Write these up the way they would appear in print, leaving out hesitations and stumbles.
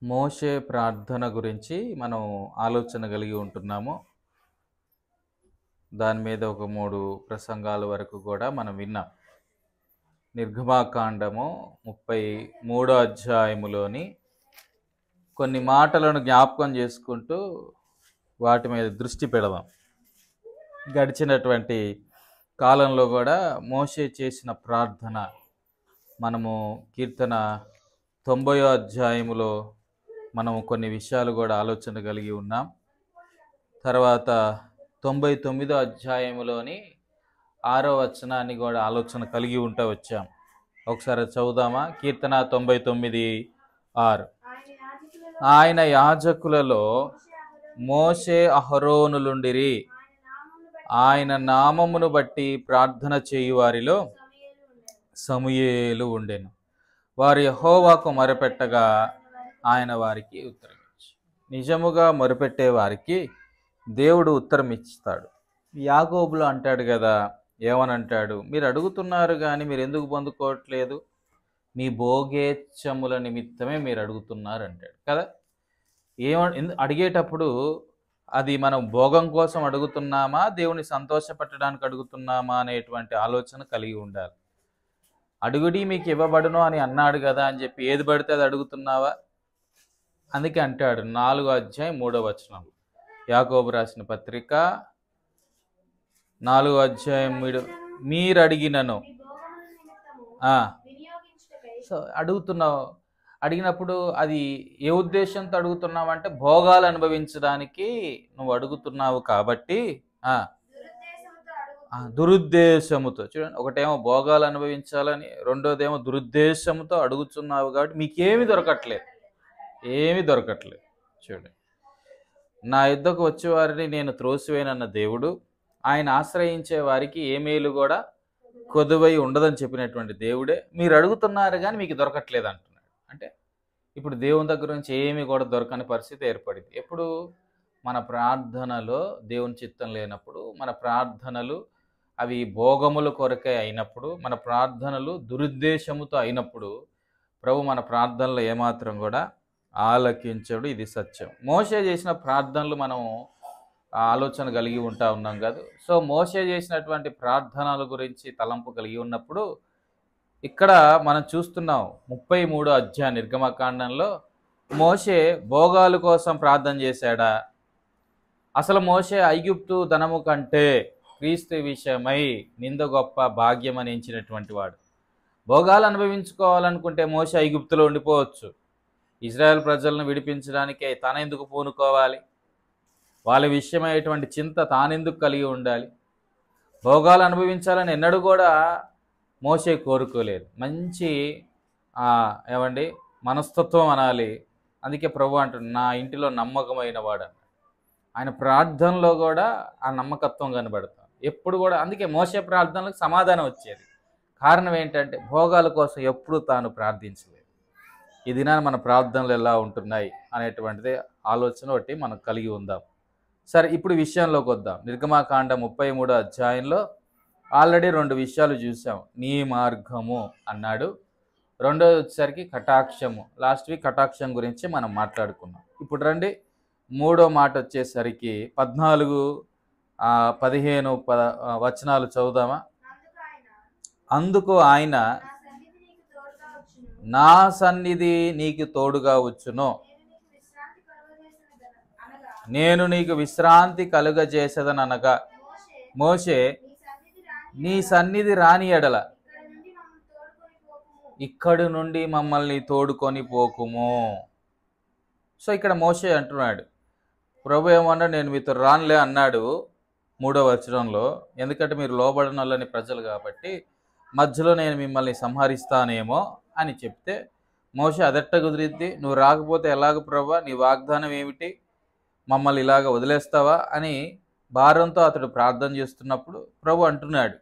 మోషే ప్రార్థన గురించి మనం ఆలోచన కలిగి ఉంటున్నాము. దాని మీద ఒక 3 ప్రసంగాల వరకు కూడా మనం విన్నాం. నిర్గమాకాండము 33వ అధ్యాయములోని కొన్ని మాటలను జ్ఞాపకం చేసుకుంటూ వాటి మీద దృష్టి పెడదాం. గడిచినటువంటి కాలంలో కూడా మోషే చేసిన ప్రార్థన మనము కీర్తన 90వ అధ్యాయములో మనము కొన్ని విషయాలు కూడా ఆలోచన కలిగి ఉన్నాం. తర్వాత 99వ అధ్యాయములోని 6వ వచనాన్ని కూడా ఆలోచన కలిగి ఉంటూ వచ్చాం. ఒకసారి చదువుదామా? కీర్తన 99:6. ఆయన యాజకులలో మోషే అహరోనులుండిరి, ఆయన నామమును బట్టి ప్రార్థన చేయు వారిలో సమూయేలు ఉండెను. వారు యెహోవాకు మొరపెట్టగా ఆయన వారికి ఉత్తరమిచ్చు. నిజముగా మొరపెట్టే వారికి దేవుడు ఉత్తరం ఇస్తాడు. యాకోబులో అంటాడు కదా, ఏమని అంటాడు? మీరు అడుగుతున్నారు కానీ మీరు ఎందుకు పొందుకోవట్లేదు? మీ భోగేచ్ఛముల నిమిత్తమే మీరు అడుగుతున్నారు అంటాడు కదా. అడిగేటప్పుడు అది మనం భోగం కోసం అడుగుతున్నామా, దేవుని సంతోషపెట్టడానికి అడుగుతున్నామా అనేటువంటి ఆలోచన కలిగి ఉండాలి. అడుగుడి మీకు ఇవ్వబడును అని అన్నాడు కదా అని చెప్పి ఏది పడితే అది అడుగుతున్నావా? అందుకే అంటాడు 4వ అధ్యాయం 3వ వచనం, యాకోబు రాసిన పత్రిక 4వ అధ్యాయం మీరు అడిగినను. సో అడిగినప్పుడు అది ఏ ఉద్దేశంతో అడుగుతున్నావు అంటే భోగాలు అనుభవించడానికి నువ్వు అడుగుతున్నావు కాబట్టి దురుద్దేశముతో. చూడండి, ఒకటేమో భోగాలు అనుభవించాలని, రెండోదేమో దురుద్దేశంతో అడుగుతున్నావు కాబట్టి మీకేమీ దొరకట్లేదు, ఏమీ దొరకట్లేదు. చూడండి, నా యుద్ధకు వచ్చేవారిని నేను త్రోసివేనన్న దేవుడు ఆయన ఆశ్రయించే వారికి ఏ మేలు కూడా కొదువై ఉండదని చెప్పినటువంటి దేవుడే మీరు అడుగుతున్నారు కానీ మీకు దొరకట్లేదు అంటున్నాడు. అంటే ఇప్పుడు దేవుని దగ్గర నుంచి ఏమీ కూడా దొరకని పరిస్థితి ఏర్పడింది. ఎప్పుడు? మన ప్రార్థనలో దేవుని చిత్తం లేనప్పుడు, మన ప్రార్థనలు అవి భోగముల కొరకే అయినప్పుడు, మన ప్రార్థనలు దురుద్దేశముతో అయినప్పుడు ప్రభు మన ప్రార్థనలు ఏమాత్రం కూడా ఆలకించడు. ఇది సత్యం. మోషే చేసిన ప్రార్థనలు మనం ఆలోచన కలిగి ఉంటా ఉన్నాం కదా. సో మోషే చేసినటువంటి ప్రార్థనల గురించి తలంపు కలిగి ఉన్నప్పుడు ఇక్కడ మనం చూస్తున్నాం 33వ అధ్యాయం నిర్గమకాండంలో మోషే భోగాల కోసం ప్రార్థన చేశాడా? అసలు మోషే ఐగుప్తు ధనము కంటే క్రీస్తు విషయమై నింద గొప్ప భాగ్యం అని ఎంచినటువంటి వాడు. భోగాలు అనుభవించుకోవాలనుకుంటే మోషే ఐగుప్తులో ఉండిపోవచ్చు. ఇజ్రాయెల్ ప్రజలను విడిపించడానికే తానెందుకు పూనుకోవాలి? వాళ్ళ విషయమైనటువంటి చింత తానెందుకు కలిగి ఉండాలి? భోగాలు అనుభవించాలని ఎన్నడూ కూడా మోషే కోరుకోలేదు. మంచి మనస్తత్వం అనాలి. అందుకే ప్రభు అంటాడు, నా ఇంటిలో నమ్మకమైన వాడు. ఆయన ప్రార్థనలో కూడా ఆ నమ్మకత్వం కనబడతాం ఎప్పుడు కూడా. అందుకే మోషే ప్రార్థనలకు సమాధానం వచ్చేది. కారణం ఏంటంటే భోగాల కోసం ఎప్పుడు తాను ప్రార్థించలేదు. ఈ దినాన్ని మన ప్రార్థనలు ఎలా ఉంటున్నాయి అనేటువంటిది ఆలోచన ఒకటి మనం కలిగి ఉందాం. సరే, ఇప్పుడు విషయంలోకి వద్దాం. నిర్గమాకాండ 33వ అధ్యాయంలో ఆల్రెడీ 2 విషయాలు చూసాం. నీ మార్గము అన్నాడు, రెండోది వచ్చేసరికి కటాక్షము. లాస్ట్ వీక్ కటాక్షం గురించి మనం మాట్లాడుకున్నాం. ఇప్పుడు రండి, 3వ మాట వచ్చేసరికి 14, 15 వచనాలు చదువుదామా? అందుకు ఆయన, నా సన్నిధి నీకు తోడుగా వచ్చును, నేను నీకు విశ్రాంతి కలుగజేసేదనగా, మోషే నీ సన్నిధి రాని ఎడల ఇక్కడి నుండి మమ్మల్ని తోడుకొని పోకుము. సో ఇక్కడ మోషే అంటున్నాడు, ప్రభు ఏమన్నా నేను మీతో రానులే అన్నాడు 3వ వచనంలో. ఎందుకంటే మీరు లోబడిన వాళ్ళని ప్రజలు కాబట్టి మధ్యలో నేను మిమ్మల్ని సంహరిస్తానేమో అని చెప్తే మోషే అదెట్ట కుదిరిద్ది, నువ్వు రాకపోతే ఎలాగ ప్రభు, నీ వాగ్దానం ఏమిటి, మమ్మల్ని ఇలాగ వదిలేస్తావా అని భారంతో అతడు ప్రార్థన చేస్తున్నప్పుడు ప్రభు అంటున్నాడు,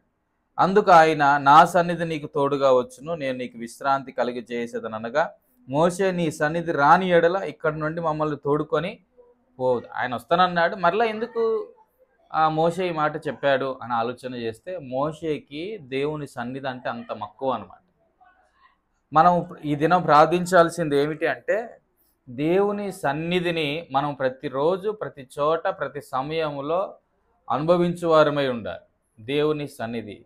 అందుకు ఆయన, నా సన్నిధి నీకు తోడుగా వచ్చును, నేను నీకు విశ్రాంతి కలిగజేసేదనగా, మోషే నీ సన్నిధి రాని ఎడల ఇక్కడి నుండి మమ్మల్ని తోడుకొని పోదు. ఆయన వస్తానన్నాడు, మరలా ఎందుకు మోషే ఈ మాట చెప్పాడు అని ఆలోచన చేస్తే మోషేకి దేవుని సన్నిధి అంటే అంత మక్కువ అనమాట. మనం ఈ దినం ప్రార్థించాల్సింది ఏమిటి అంటే, దేవుని సన్నిధిని మనం ప్రతిరోజు, ప్రతి చోట, ప్రతి సమయంలో అనుభవించువారమై ఉండాలి. దేవుని సన్నిధి.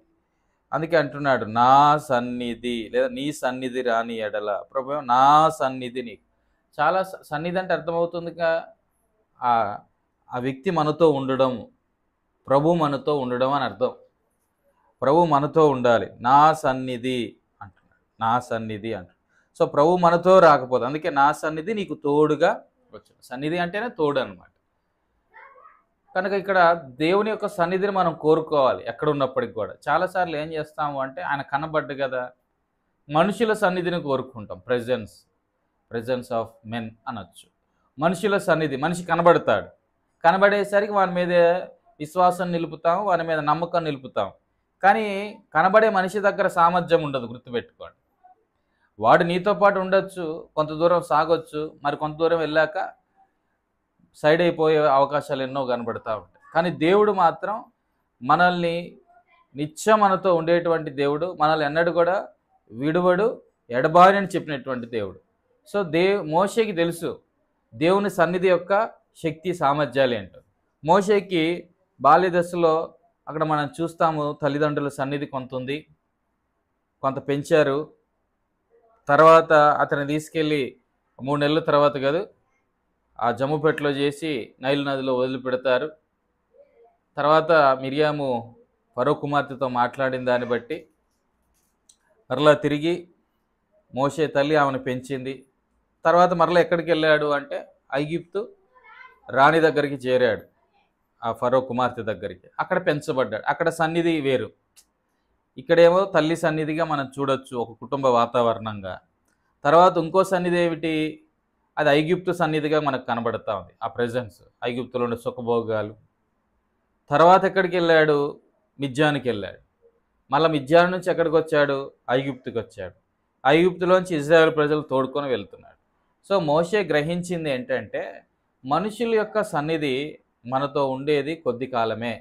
అందుకే అంటున్నాడు, నా సన్నిధి లేదా నీ సన్నిధి రాని ఎడల. ప్రభువా నా సన్నిధి నీకు. చాలా సన్నిధి అంటే అర్థమవుతుందిగా, ఆ ఆ వ్యక్తి మనతో ఉండడం, ప్రభు మనతో ఉండడం అని అర్థం. ప్రభు మనతో ఉండాలి. నా సన్నిధి అంటున్నాడు. నా సన్నిధి అంటున్నాడు. సో ప్రభు మనతో రాకపోతే, అందుకే నా సన్నిధి నీకు తోడుగా వచ్చాడు. సన్నిధి అంటేనే తోడు అనమాట. కనుక ఇక్కడ దేవుని యొక్క సన్నిధిని మనం కోరుకోవాలి ఎక్కడ ఉన్నప్పటికి కూడా. చాలాసార్లు ఏం చేస్తాము అంటే, ఆయన కనబడ్డు కదా, మనుషుల సన్నిధిని కోరుకుంటాం. ప్రెజెన్స్ ఆఫ్ మెన్ అనొచ్చు. మనుషుల సన్నిధి, మనిషి కనబడతాడు, కనబడేసరికి వాని మీద విశ్వాసం నిలుపుతాం, వాని మీద నమ్మకం నిలుపుతాం. కానీ కనబడే మనిషి దగ్గర సామర్థ్యం ఉండదు, గుర్తుపెట్టుకోండి. వాడు నీతో పాటు ఉండొచ్చు, కొంత దూరం సాగొచ్చు, మరి కొంత దూరం వెళ్ళాక సైడ్ అయిపోయే అవకాశాలు ఎన్నో కనబడతా ఉంటాయి. కానీ దేవుడు మాత్రం మనల్ని నిత్యం మనతో ఉండేటువంటి దేవుడు, మనల్ని ఎన్నడూ కూడా విడువడు, ఎడబారి అని చెప్పినటువంటి దేవుడు. సో మోషేకి తెలుసు దేవుని సన్నిధి యొక్క శక్తి సామర్థ్యాలు ఏంటో. మోషేకి బాల్య దశలో అక్కడ మనం చూస్తాము, తల్లిదండ్రుల సన్నిధి కొంత ఉంది, కొంత పెంచారు. తర్వాత అతన్ని తీసుకెళ్ళి 3 నెలల తర్వాత కాదు ఆ జమ్ముపెట్టలో చేసి నైలు నదిలో వదిలిపెడతారు. తర్వాత మిరియాము ఫరో కుమార్తెతో మాట్లాడిన దాన్ని బట్టి మరలా తిరిగి మోషే తల్లి ఆమెను పెంచింది. తర్వాత మరలా ఎక్కడికి వెళ్ళాడు అంటే ఐగుప్తు రాణి దగ్గరికి చేరాడు, ఆ ఫరో కుమార్తె దగ్గరికి. అక్కడ పెంచబడ్డాడు. అక్కడ సన్నిధి వేరు. ఇక్కడేమో తల్లి సన్నిధిగా మనం చూడొచ్చు, ఒక కుటుంబ వాతావరణంగా. తర్వాత ఇంకో సన్నిధి ఏమిటి, అది ఐగుప్తు సన్నిధిగా మనకు కనబడతా ఉంది. ఆ ప్రెజెన్స్, ఐగుప్తులో ఉండే సుఖభోగాలు. తర్వాత ఎక్కడికి వెళ్ళాడు, మిద్యానికి వెళ్ళాడు. మళ్ళీ మిద్యాన్ నుంచి ఎక్కడికి వచ్చాడు, ఐగుప్తుకి వచ్చాడు. ఐగుప్తులోంచి ఇజ్రాయెల్ ప్రజలు తోడుకొని వెళ్తున్నాడు. సో మోషే గ్రహించింది ఏంటంటే, మనుషుల యొక్క సన్నిధి మనతో ఉండేది కొద్ది కాలమే.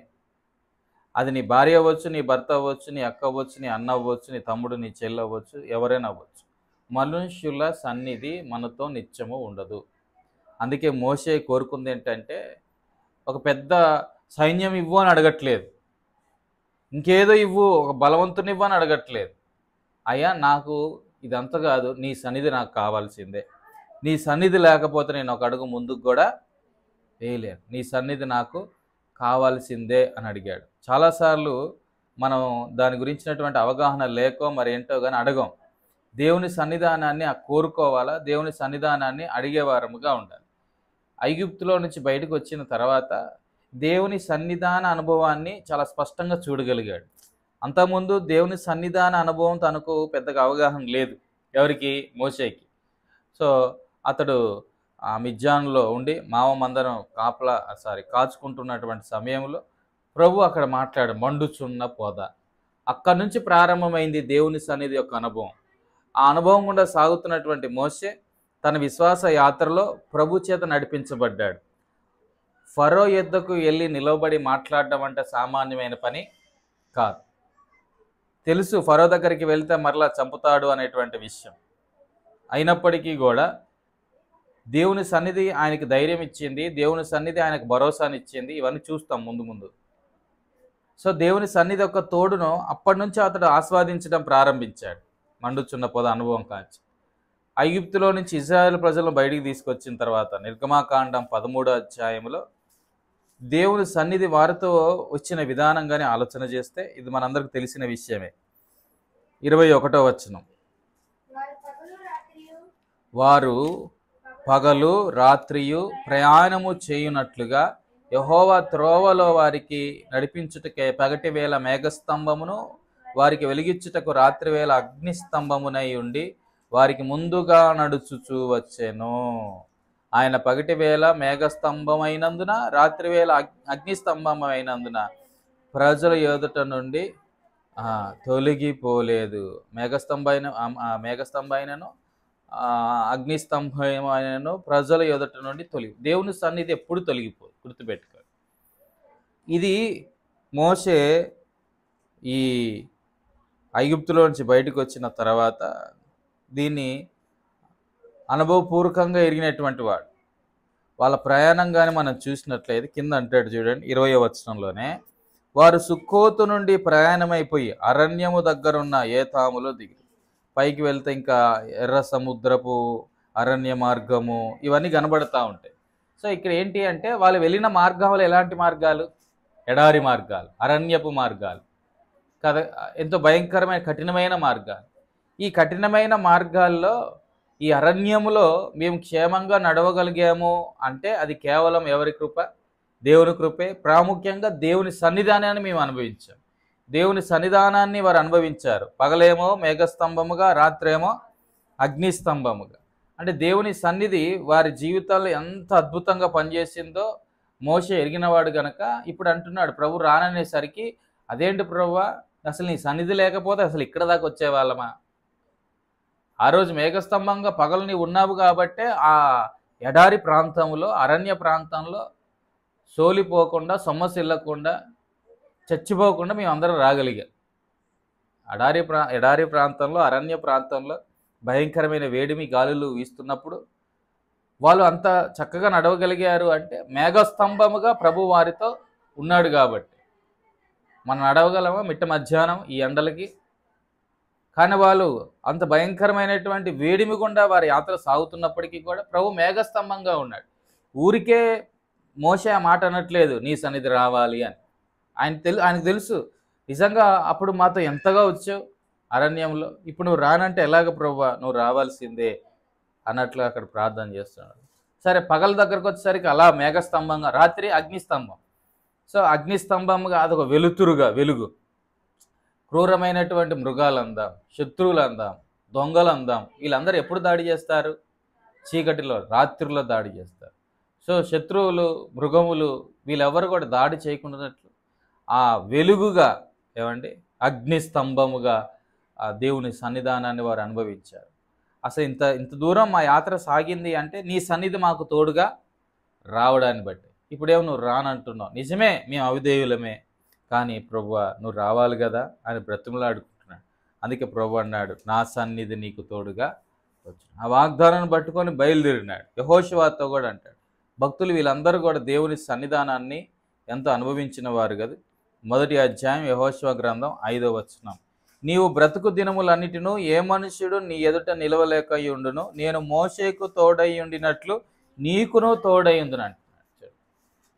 అది నీ భార్య అవ్వచ్చు, నీ భర్త అవ్వచ్చు, నీ అక్క అవ్వచ్చు, నీ అన్న అవ్వచ్చు, నీ తమ్ముడు, నీ చెల్లి అవ్వచ్చు, ఎవరైనా అవ్వచ్చు. మనుషుల సన్నిధి మనతో నిత్యము ఉండదు. అందుకే మోషే కోరుకుంది ఏంటంటే, ఒక పెద్ద సైన్యం ఇవ్వు అని అడగట్లేదు, ఇంకేదో ఇవ్వు, ఒక బలవంతుని ఇవ్వు అని అడగట్లేదు. అయ్యా నాకు ఇదంతా కాదు, నీ సన్నిధి నాకు కావాల్సిందే. నీ సన్నిధి లేకపోతే నేను ఒక అడుగు ముందుకు కూడా వేయలేను. నీ సన్నిధి నాకు కావాల్సిందే అని అడిగాడు. చాలాసార్లు మనం దాని గురించినటువంటి అవగాహన లేకో మరి ఏంటో కానీ అడగం. దేవుని సన్నిధానాన్ని కోరుకోవాలా, దేవుని సన్నిధానాన్ని అడిగేవారముగా ఉండాలి. ఐగుప్తులో నుంచి బయటకు వచ్చిన తర్వాత దేవుని సన్నిధాన అనుభవాన్ని చాలా స్పష్టంగా చూడగలిగాడు. అంతకుముందు దేవుని సన్నిధాన అనుభవం తనకు పెద్దగా అవగాహన లేదు. ఎవరికి? మోషేకి. సో అతడు ఆ మిద్యాన్లో ఉండి మావ మందరం కాచుకుంటున్నటువంటి సమయంలో ప్రభు అక్కడ మాట్లాడు, మండుచున్న పొద. అక్కడి నుంచి ప్రారంభమైంది దేవుని సన్నిధి యొక్క అనుభవం. ఆ అనుభవం గుండా సాగుతున్నటువంటి మోషే తన విశ్వాస యాత్రలో ప్రభు చేత నడిపించబడ్డాడు. ఫరో యొద్దకు వెళ్ళి నిలవబడి మాట్లాడడం అంటే సామాన్యమైన పని కాదు. తెలుసు ఫరో దగ్గరికి వెళ్తే మరలా చంపుతాడు అనేటువంటి విషయం. అయినప్పటికీ కూడా దేవుని సన్నిధి ఆయనకి ధైర్యం ఇచ్చింది, దేవుని సన్నిధి ఆయనకు భరోసాని ఇచ్చింది. ఇవన్నీ చూస్తాం ముందు ముందు. సో దేవుని సన్నిధి యొక్క తోడును అప్పటి నుంచి అతడు ఆస్వాదించడం ప్రారంభించాడు. మండుచున్న పొద అనుభవం కాంచి ఐగుప్తులో నుంచి ఇజ్రాయెల్ ప్రజలను బయటికి తీసుకొచ్చిన తర్వాత నిర్గమాకాండం 13వ అధ్యాయంలో దేవుని సన్నిధి వారితో వచ్చిన విధానంగానే ఆలోచన చేస్తే ఇది మనందరికి తెలిసిన విషయమే. 21వ వచనం, వారు పగలు రాత్రియు ప్రయాణము చేయునట్లుగా యెహోవా త్రోవలో వారికి నడిపించుటకే పగటి వేళ మేఘస్తంభమును, వారికి వెలిగించుటకు రాత్రివేళ అగ్నిస్తంభమునై ఉండి వారికి ముందుగా నడుచుచూ వచ్చెను. ఆయన పగటి వేళ మేఘస్తంభమైనందున, రాత్రివేళ అగ్నిస్తంభమైనందున ప్రజల ఎదుట నుండి తొలగిపోలేదు. మేఘస్తంభమైనను అగ్నిస్తంభమైనను ప్రజల ఎదుట నుండి దేవుని సన్నిధి ఎప్పుడు తొలగిపోదు, గుర్తుపెట్టుకోండి. ఇది మోషే ఈ ఐగుప్తులో నుంచి బయటకు వచ్చిన తర్వాత దీన్ని అనుభవపూర్వకంగా ఎరిగినటువంటి వాడు. వాళ్ళ ప్రయాణంగానే మనం చూసినట్లయితే కింద అంటాడు చూడండి 20వ వచనంలోనే, వారు సుక్కోతు నుండి ప్రయాణమైపోయి అరణ్యము దగ్గరున్న ఏతాములో దిగి పైకి వెళ్తే ఇంకా ఎర్ర సముద్రపు అరణ్య మార్గము ఇవన్నీ కనబడతా ఉంటాయి. సో ఇక్కడ ఏంటి అంటే వాళ్ళు వెళ్ళిన మార్గాలు ఎలాంటి మార్గాలు? ఎడారి మార్గాలు, అరణ్యపు మార్గాలు కదా, ఎంతో భయంకరమైన కఠినమైన మార్గాలు. ఈ కఠినమైన మార్గాల్లో ఈ అరణ్యములో మేము క్షేమంగా నడవగలిగాము అంటే అది కేవలం ఎవరి కృప? దేవుని కృపే. ప్రాముఖ్యంగా దేవుని సన్నిధానాన్ని మేము అనుభవించాం. దేవుని సన్నిధానాన్ని వారు అనుభవించారు. పగలేమో మేఘస్తంభముగా, రాత్రేమో అగ్నిస్తంభముగా. అంటే దేవుని సన్నిధి వారి జీవితాల్లో ఎంత అద్భుతంగా పనిచేసిందో మోషే ఎరిగినవాడు గనక ఇప్పుడు అంటున్నాడు, ప్రభు రాననేసరికి, అదేంటి ప్రభువా, అసలు నీ సన్నిధి లేకపోతే అసలు ఇక్కడ దాకా వచ్చేవాళ్ళమా? ఆ రోజు మేఘస్తంభంగా పగలు నీవు ఉన్నావు కాబట్టే ఆ ఎడారి ప్రాంతంలో, అరణ్య ప్రాంతంలో సోలిపోకుండా, సొమ్మసిల్లకుండా, చచ్చిపోకుండా మేము అందరం రాగలిగాం. ఎడారి ప్రాంతంలో, అరణ్య ప్రాంతంలో భయంకరమైన వేడిమి గాలులు వీస్తున్నప్పుడు వాళ్ళు అంత చక్కగా నడవగలిగారు అంటే మేఘస్తంభముగా ప్రభు వారితో ఉన్నాడు కాబట్టి. మనం నడవగలమా మిట్ట మధ్యాహ్నం ఈ ఎండలకి? కానీ వాళ్ళు అంత భయంకరమైనటువంటి వేడిమి గుండా వారి యాత్ర సాగుతున్నప్పటికీ కూడా ప్రభు మేఘస్తంభంగా ఉన్నాడు. ఊరికే మోషే ఆ మాట అనట్లేదు, నీ సన్నిధి రావాలి అని. ఆయనకు తెలుసు నిజంగా అప్పుడు మాతో ఎంతగా వచ్చావు అరణ్యంలో, ఇప్పుడు నువ్వు రానంటే ఎలాగ ప్రభువా, నువ్వు రావాల్సిందే అన్నట్లు అక్కడ ప్రార్థన చేస్తున్నాడు. సరే, పగల దగ్గరకు వచ్చేసరికి అలా మేఘస్తంభంగా, రాత్రి అగ్నిస్తంభం. సో అగ్నిస్తంభంగా అదొక వెలుతురుగా, వెలుగు. క్రూరమైనటువంటి మృగాలు అందాం, శత్రువులు అందాం, దొంగలు అందాం, వీళ్ళందరూ ఎప్పుడు దాడి చేస్తారు? చీకటిలో, రాత్రిలో దాడి చేస్తారు. సో శత్రువులు, మృగములు వీళ్ళెవరు కూడా దాడి చేయకుండానట్లు ఆ వెలుగుగా, ఏమండి, అగ్నిస్తంభముగా ఆ దేవుని సన్నిధానాన్ని వారు అనుభవించారు. అసలు ఇంత దూరం మా యాత్ర సాగింది అంటే నీ సన్నిధి మాకు తోడుగా రావడాన్ని బట్టి. ఇప్పుడేమో నువ్వు రానంటున్నావు. నిజమే, మేము అవిధేయులమే, కానీ ప్రభువా నువ్వు రావాలి కదా అని బ్రతిమలాడుకుంటున్నాడు. అందుకే ప్రభు అన్నాడు, నా సన్నిధి నీకు తోడుగా వచ్చు. ఆ వాగ్దానాన్ని పట్టుకొని బయలుదేరినాడు. యెహోషువతో కూడా అంటాడు. భక్తులు వీళ్ళందరూ కూడా దేవుని సన్నిధానాన్ని ఎంతో అనుభవించిన వారు కదా. 1వ అధ్యాయం యెహోషువ గ్రంథం 5వ వచనం, నీవు బ్రతుకు దినములన్నిటిను ఏ మనుష్యుడు నీ ఎదుట నిలవలేకయుండును, నేను మోషేకు తోడయ్యుండినట్లు నీకును తోడయ్యుందును అంటున్నాడు.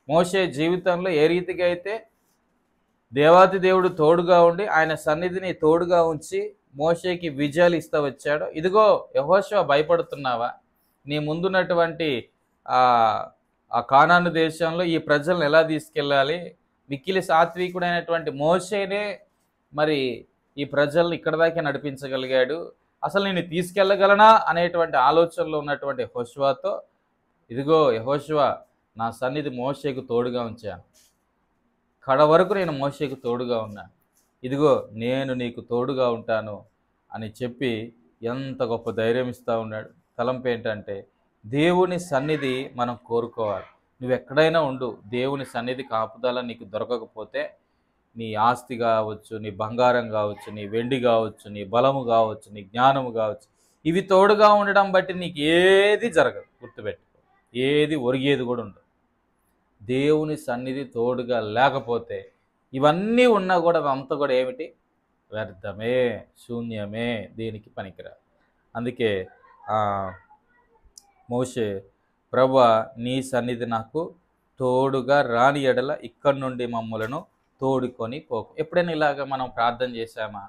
మోషే జీవితంలో ఏ రీతిగా అయితే దేవాతి దేవుడు తోడుగా ఉండి ఆయన సన్నిధిని తోడుగా ఉంచి మోషేకి విజయాలు ఇస్తూ వచ్చాడో, ఇదిగో యెహోషువ భయపడుతున్నావా? నీ ముందున్నటువంటి ఆ కానాను దేశంలో ఈ ప్రజలను ఎలా తీసుకెళ్ళాలి? మిక్కిలి సాత్వికుడైనటువంటి మోషేనే మరి ఈ ప్రజలను ఇక్కడ దాకా నడిపించగలిగాడు. అసలు నేను తీసుకెళ్ళగలనా అనేటువంటి ఆలోచనలో ఉన్నటువంటి యెహోషువతో, ఇదిగో యెహోషువ, నా సన్నిధి మోషేకు తోడుగా ఉంచాను, కడ వరకు నేను మోషేకు తోడుగా ఉన్నాను, ఇదిగో నేను నీకు తోడుగా ఉంటాను అని చెప్పి ఎంత గొప్ప ధైర్యం ఇస్తూ ఉన్నాడు. తలంపు ఏంటంటే దేవుని సన్నిధి మనం కోరుకోవాలి. నువ్వు ఎక్కడైనా ఉండు, దేవుని సన్నిధి కాపుదల నీకు దొరకకపోతే నీ ఆస్తి కావచ్చు, నీ బంగారం కావచ్చు, నీ వెండి కావచ్చు, నీ బలము కావచ్చు, నీ జ్ఞానము కావచ్చు, ఇవి తోడుగా ఉండడం బట్టి నీకు ఏది జరగదు. గుర్తుపెట్టుకో, ఏది ఒరిగేది కూడా ఉండదు. దేవుని సన్నిధి తోడుగా లేకపోతే ఇవన్నీ ఉన్నా కూడా అదంతా కూడా ఏమిటి? వ్యర్థమే, శూన్యమే, దేనికి పనికిరాదు. అందుకే మోషే, ప్రభువా నీ సన్నిధి నాకు తోడుగా రాని ఎడల ఇక్కడి నుండి మమ్మలను తోడుకొని పోకు. ఎప్పుడైనా ఇలాగ మనం ప్రార్థన చేశామా?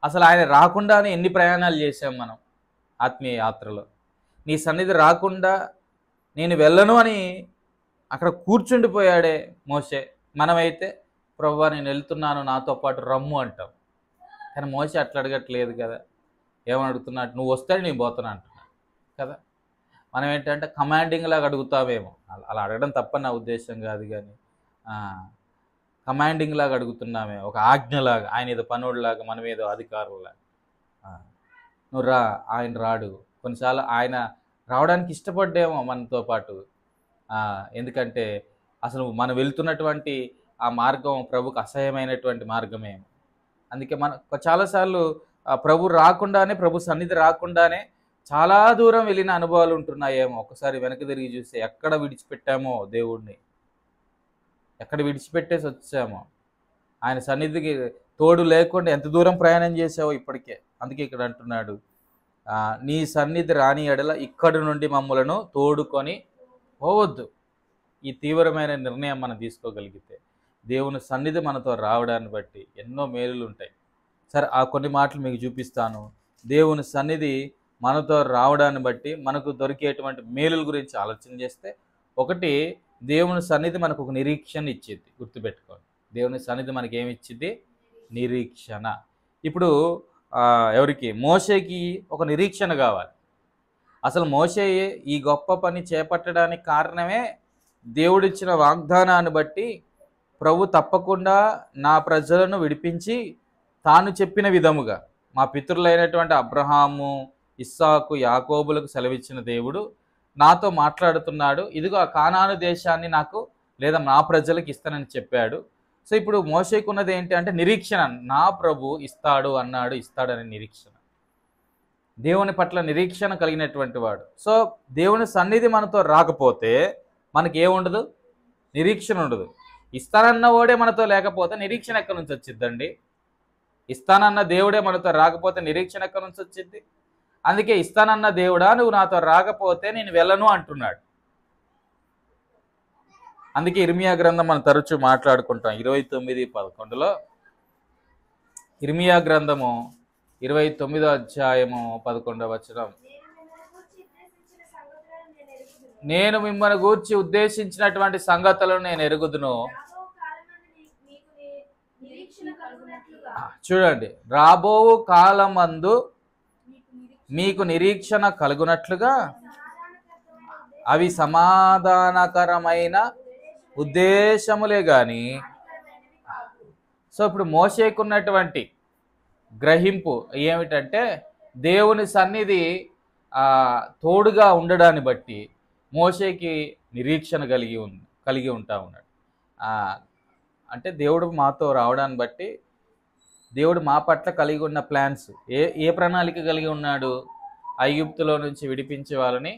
అసలు ఆయన రాకుండానే ఎన్ని ప్రయాణాలు చేశాం మనం ఆత్మీయ యాత్రలో. నీ సన్నిధి రాకుండా నేను వెళ్ళను అని అక్కడ కూర్చుండిపోయాడే మోషే. మనమైతే ప్రభువా నేను వెళ్తున్నాను, నాతో పాటు రమ్ము అంటాం. కానీ మోషే అట్లా అడగట్లేదు కదా. ఏమని అడుగుతున్నాడు? నువ్వు వస్తే నేను పోతున్నా అంటున్నాడు కదా. మనం ఏంటంటే కమాండింగ్ లాగా అడుగుతామేమో. అలా అడగడం తప్ప నా ఉద్దేశం కాదు, కానీ కమాండింగ్ లాగా అడుగుతున్నామే, ఒక ఆజ్ఞలాగా, ఆయన ఏదో పనుడిలాగా, మనం ఏదో అధికారులాగా. నువ్వు రా, ఆయన రాడు. కొన్నిసార్లు ఆయన రావడానికి ఇష్టపడ్డేమో మనతో పాటు. ఎందుకంటే అసలు మనం వెళ్తున్నటువంటి ఆ మార్గం ప్రభుకు అసహ్యమైనటువంటి మార్గమేమో. అందుకే చాలాసార్లు ప్రభు రాకుండానే, ప్రభు సన్నిధి రాకుండానే చాలా దూరం వెళ్ళిన అనుభవాలు ఉంటున్నాయేమో. ఒకసారి వెనక్కి తిరిగి చూస్తే ఎక్కడ విడిచిపెట్టామో దేవుడిని, ఎక్కడ విడిచిపెట్టేసి వచ్చామో, ఆయన సన్నిధికి తోడు లేకుండా ఎంత దూరం ప్రయాణం చేసావో ఇప్పటికే. అందుకే ఇక్కడ అంటున్నాడు, నీ సన్నిధి రాని ఎడల ఇక్కడి నుండి మమ్మలను తోడుకొని పోవద్దు. ఈ తీవ్రమైన నిర్ణయం మనం తీసుకోగలిగితే దేవుని సన్నిధి మనతో రావడాన్ని బట్టి ఎన్నో మేలులు ఉంటాయి. సరే, ఆ కొన్ని మాటలు మీకు చూపిస్తాను. దేవుని సన్నిధి మనతో రావడాన్ని బట్టి మనకు దొరికేటువంటి మేలుల గురించి ఆలోచన చేస్తే, ఒకటి, దేవుని సన్నిధి మనకు ఒక నిరీక్షణ ఇచ్చింది. గుర్తుపెట్టుకోండి, దేవుని సన్నిధి మనకి ఏమి ఇచ్చింది? నిరీక్షణ. ఇప్పుడు ఎవరికి? మోషేకి ఒక నిరీక్షణ కావాలి. అసలు మోషే ఈ గొప్ప పని చేపట్టడానికి కారణమే దేవుడిచ్చిన వాగ్దానాన్ని బట్టి, ప్రభు తప్పకుండా నా ప్రజలను విడిపించి తాను చెప్పిన విధముగా మా పితరులైనటువంటి అబ్రహాము, ఇస్సాకు, యాకోబులకు సెలవిచ్చిన దేవుడు నాతో మాట్లాడుతున్నాడు. ఇదిగో ఆ కానాను దేశాన్ని నాకు, లేదా నా ప్రజలకు ఇస్తానని చెప్పాడు. సో ఇప్పుడు మోషేకు ఉన్నది ఏంటి అంటే నిరీక్షణ. నా ప్రభు ఇస్తాడు అన్నాడు, ఇస్తాడనే నిరీక్షణ. దేవుని పట్ల నిరీక్షణ కలిగినటువంటి వాడు. సో దేవుని సన్నిధి మనతో రాకపోతే మనకి ఏముండదు? నిరీక్షణ ఉండదు. ఇస్తానన్న వాడే మనతో లేకపోతే నిరీక్షణ ఎక్కడి నుంచి వచ్చిద్దండి? ఇస్తానన్న దేవుడే మనతో రాకపోతే నిరీక్షణ ఎక్కడి నుంచి వచ్చింది? అందుకే ఇస్తానన్న దేవుడా నువ్వు నాతో రాకపోతే నేను వెళ్ళను అంటున్నాడు. అందుకే ఇర్మియా గ్రంథం మనం తరచూ మాట్లాడుకుంటాం. 29:11 ఇర్మియా గ్రంథము 29వ అధ్యాయము 11వ వచనం, నేను మిమ్మల్ని గూర్చి ఉద్దేశించినటువంటి సంగతులను నేను ఎరుగుదును. చూడండి, రాబో కాలమందు మీకు నిరీక్షణ కలుగునట్లుగా అవి సమాధానకరమైన ఉద్దేశములే గాని. సో ఇప్పుడు మోషేకున్నటువంటి గ్రహింపు ఏమిటంటే, దేవుని సన్నిధి తోడుగా ఉండడాన్ని బట్టి మోషేకి నిరీక్షణ కలిగి ఉంటా ఉన్నాడు. అంటే దేవుడు మాతో రావడాన్ని బట్టి దేవుడు మా పట్ల కలిగి ఉన్న ప్లాన్స్, ఏ ప్రణాళిక కలిగి ఉన్నాడు? ఐగుప్తులో నుంచి విడిపించే వాళ్ళని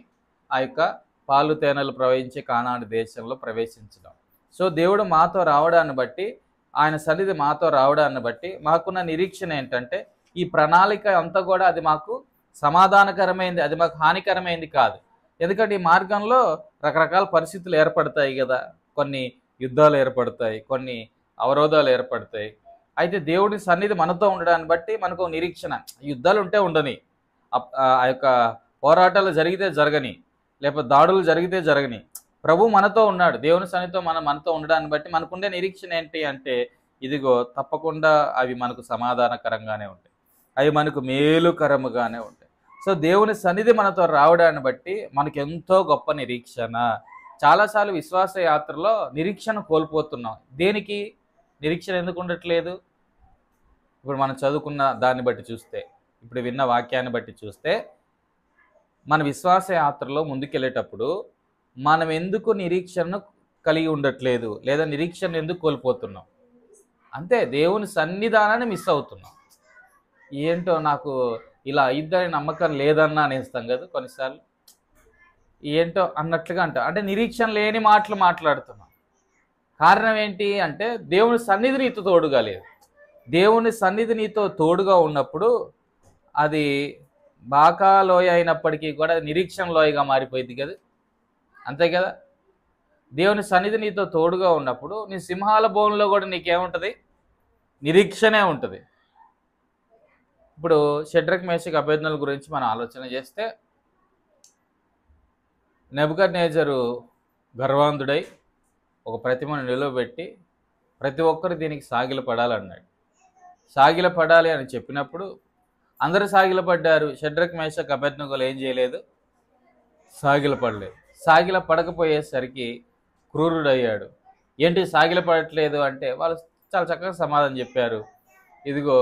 ఆ యొక్క పాలు తేనెలు ప్రవహించే కానాను దేశంలో ప్రవేశించడం. సో దేవుడు మాతో రావడాన్ని బట్టి, ఆయన సన్నిధి మాతో రావడాన్ని బట్టి మాకున్న నిరీక్షణ ఏంటంటే, ఈ ప్రణాళిక అంతా కూడా అది మాకు సమాధానకరమైంది, అది మాకు హానికరమైంది కాదు. ఎందుకంటే ఈ మార్గంలో రకరకాల పరిస్థితులు ఏర్పడతాయి కదా, కొన్ని యుద్ధాలు ఏర్పడతాయి, కొన్ని అవరోధాలు ఏర్పడతాయి. అయితే దేవుడి సన్నిధి మనతో ఉండడాన్ని బట్టి మనకు నిరీక్షణ. యుద్ధాలు ఉంటే ఉండని, ఆ యొక్క పోరాటాలు జరిగితే జరగని, లేకపోతే దాడులు జరిగితే జరగని, ప్రభు మనతో ఉన్నాడు. దేవుని సన్నిధితో మనతో ఉండడాన్ని బట్టి మనకుండే నిరీక్షణ ఏంటి అంటే, ఇదిగో తప్పకుండా అవి మనకు సమాధానకరంగానే ఉంటాయి, అవి మనకు మేలుకరముగానే ఉంటాయి. సో దేవుని సన్నిధి మనతో రావడాన్ని బట్టి మనకు ఎంతో గొప్ప నిరీక్షణ. చాలాసార్లు విశ్వాస యాత్రలో నిరీక్షణ కోల్పోతున్నాం. దేనికి నిరీక్షణ ఎందుకు ఉండట్లేదు? ఇప్పుడు మనం చదువుకున్న దాన్ని బట్టి చూస్తే, ఇప్పుడు విన్న వాక్యాన్ని బట్టి చూస్తే, మన విశ్వాస యాత్రలో ముందుకెళ్ళేటప్పుడు మనం ఎందుకు నిరీక్షణను కలిగి ఉండట్లేదు, లేదా నిరీక్షణ ఎందుకు కోల్పోతున్నాం? అంతే, దేవుని సన్నిధానాన్ని మిస్ అవుతున్నాం. ఏంటో నాకు ఇలా అయిద్దని నమ్మకం లేదన్నా అనేస్తాం కదా కొన్నిసార్లు. ఏంటో అన్నట్లుగా అంటే నిరీక్షణ లేని మాటలు మాట్లాడుతున్నాం. కారణం ఏంటి అంటే, దేవుని సన్నిధి నీతో తోడుగా లేదు. దేవుని సన్నిధి నీతో తోడుగా ఉన్నప్పుడు అది బాకా లోయ అయినప్పటికీ కూడా నిరీక్షణ లోయగా మారిపోయింది కదా, అంతే కదా. దేవుని సన్నిధి నీతో తోడుగా ఉన్నప్పుడు నీ సింహాల బోన్లో కూడా నీకేముంటుంది? నిరీక్షణే ఉంటుంది. ఇప్పుడు షడ్రక్ మేషక్ అబేద్నెగోల గురించి మనం ఆలోచన చేస్తే, నెబుకద్నెజరు గర్వాంధుడై ఒక ప్రతిమను నిలువబెట్టి ప్రతి ఒక్కరు దీనికి సాగిలపడాలన్నాడు. సాగిలపడాలి అని చెప్పినప్పుడు అందరూ సాగిలపడ్డారు. షడ్రక్ మేషక్ అబేద్నెగోలు ఏం చేయలేదు? సాగిలపడలేదు. సాగిలపడకపోయేసరికి క్రూరుడయ్యాడు. ఏంటి సాగిలపడట్లేదు అంటే, వాళ్ళు చాలా చక్కగా సమాధానం చెప్పారు. ఇదిగో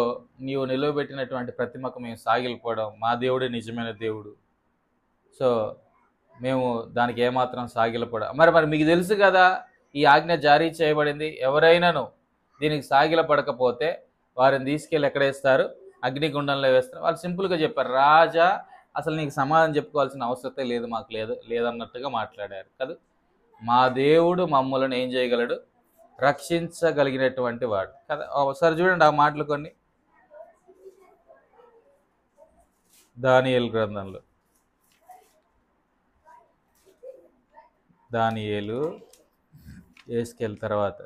నీవు నిలువబెట్టినటువంటి ప్రతిమకు మేము సాగిలపడం, మా దేవుడే నిజమైన దేవుడు, సో మేము దానికి ఏమాత్రం సాగిలపడ. మరి మీకు తెలుసు కదా ఈ ఆజ్ఞ జారీ చేయబడింది, ఎవరైనాను దీనికి సాగిలపడకపోతే వారిని తీసుకెళ్ళి ఎక్కడేస్తారు? అగ్నిగుండంలో వేస్తారు. వాళ్ళు సింపుల్గా చెప్పారు, రాజా అసలు నీకు సమాధానం చెప్పుకోవాల్సిన అవసరతే లేదు, మాకు లేదన్నట్టుగా మాట్లాడారు కదా. మా దేవుడు మమ్మల్ని ఏం చేయగలడు, రక్షించగలిగినటువంటి వాడు కదా. ఒకసారి చూడండి ఆ మాటలు కొన్ని దానియేలు గ్రంథంలో. దానియేలు ఏస్కేల్ తర్వాత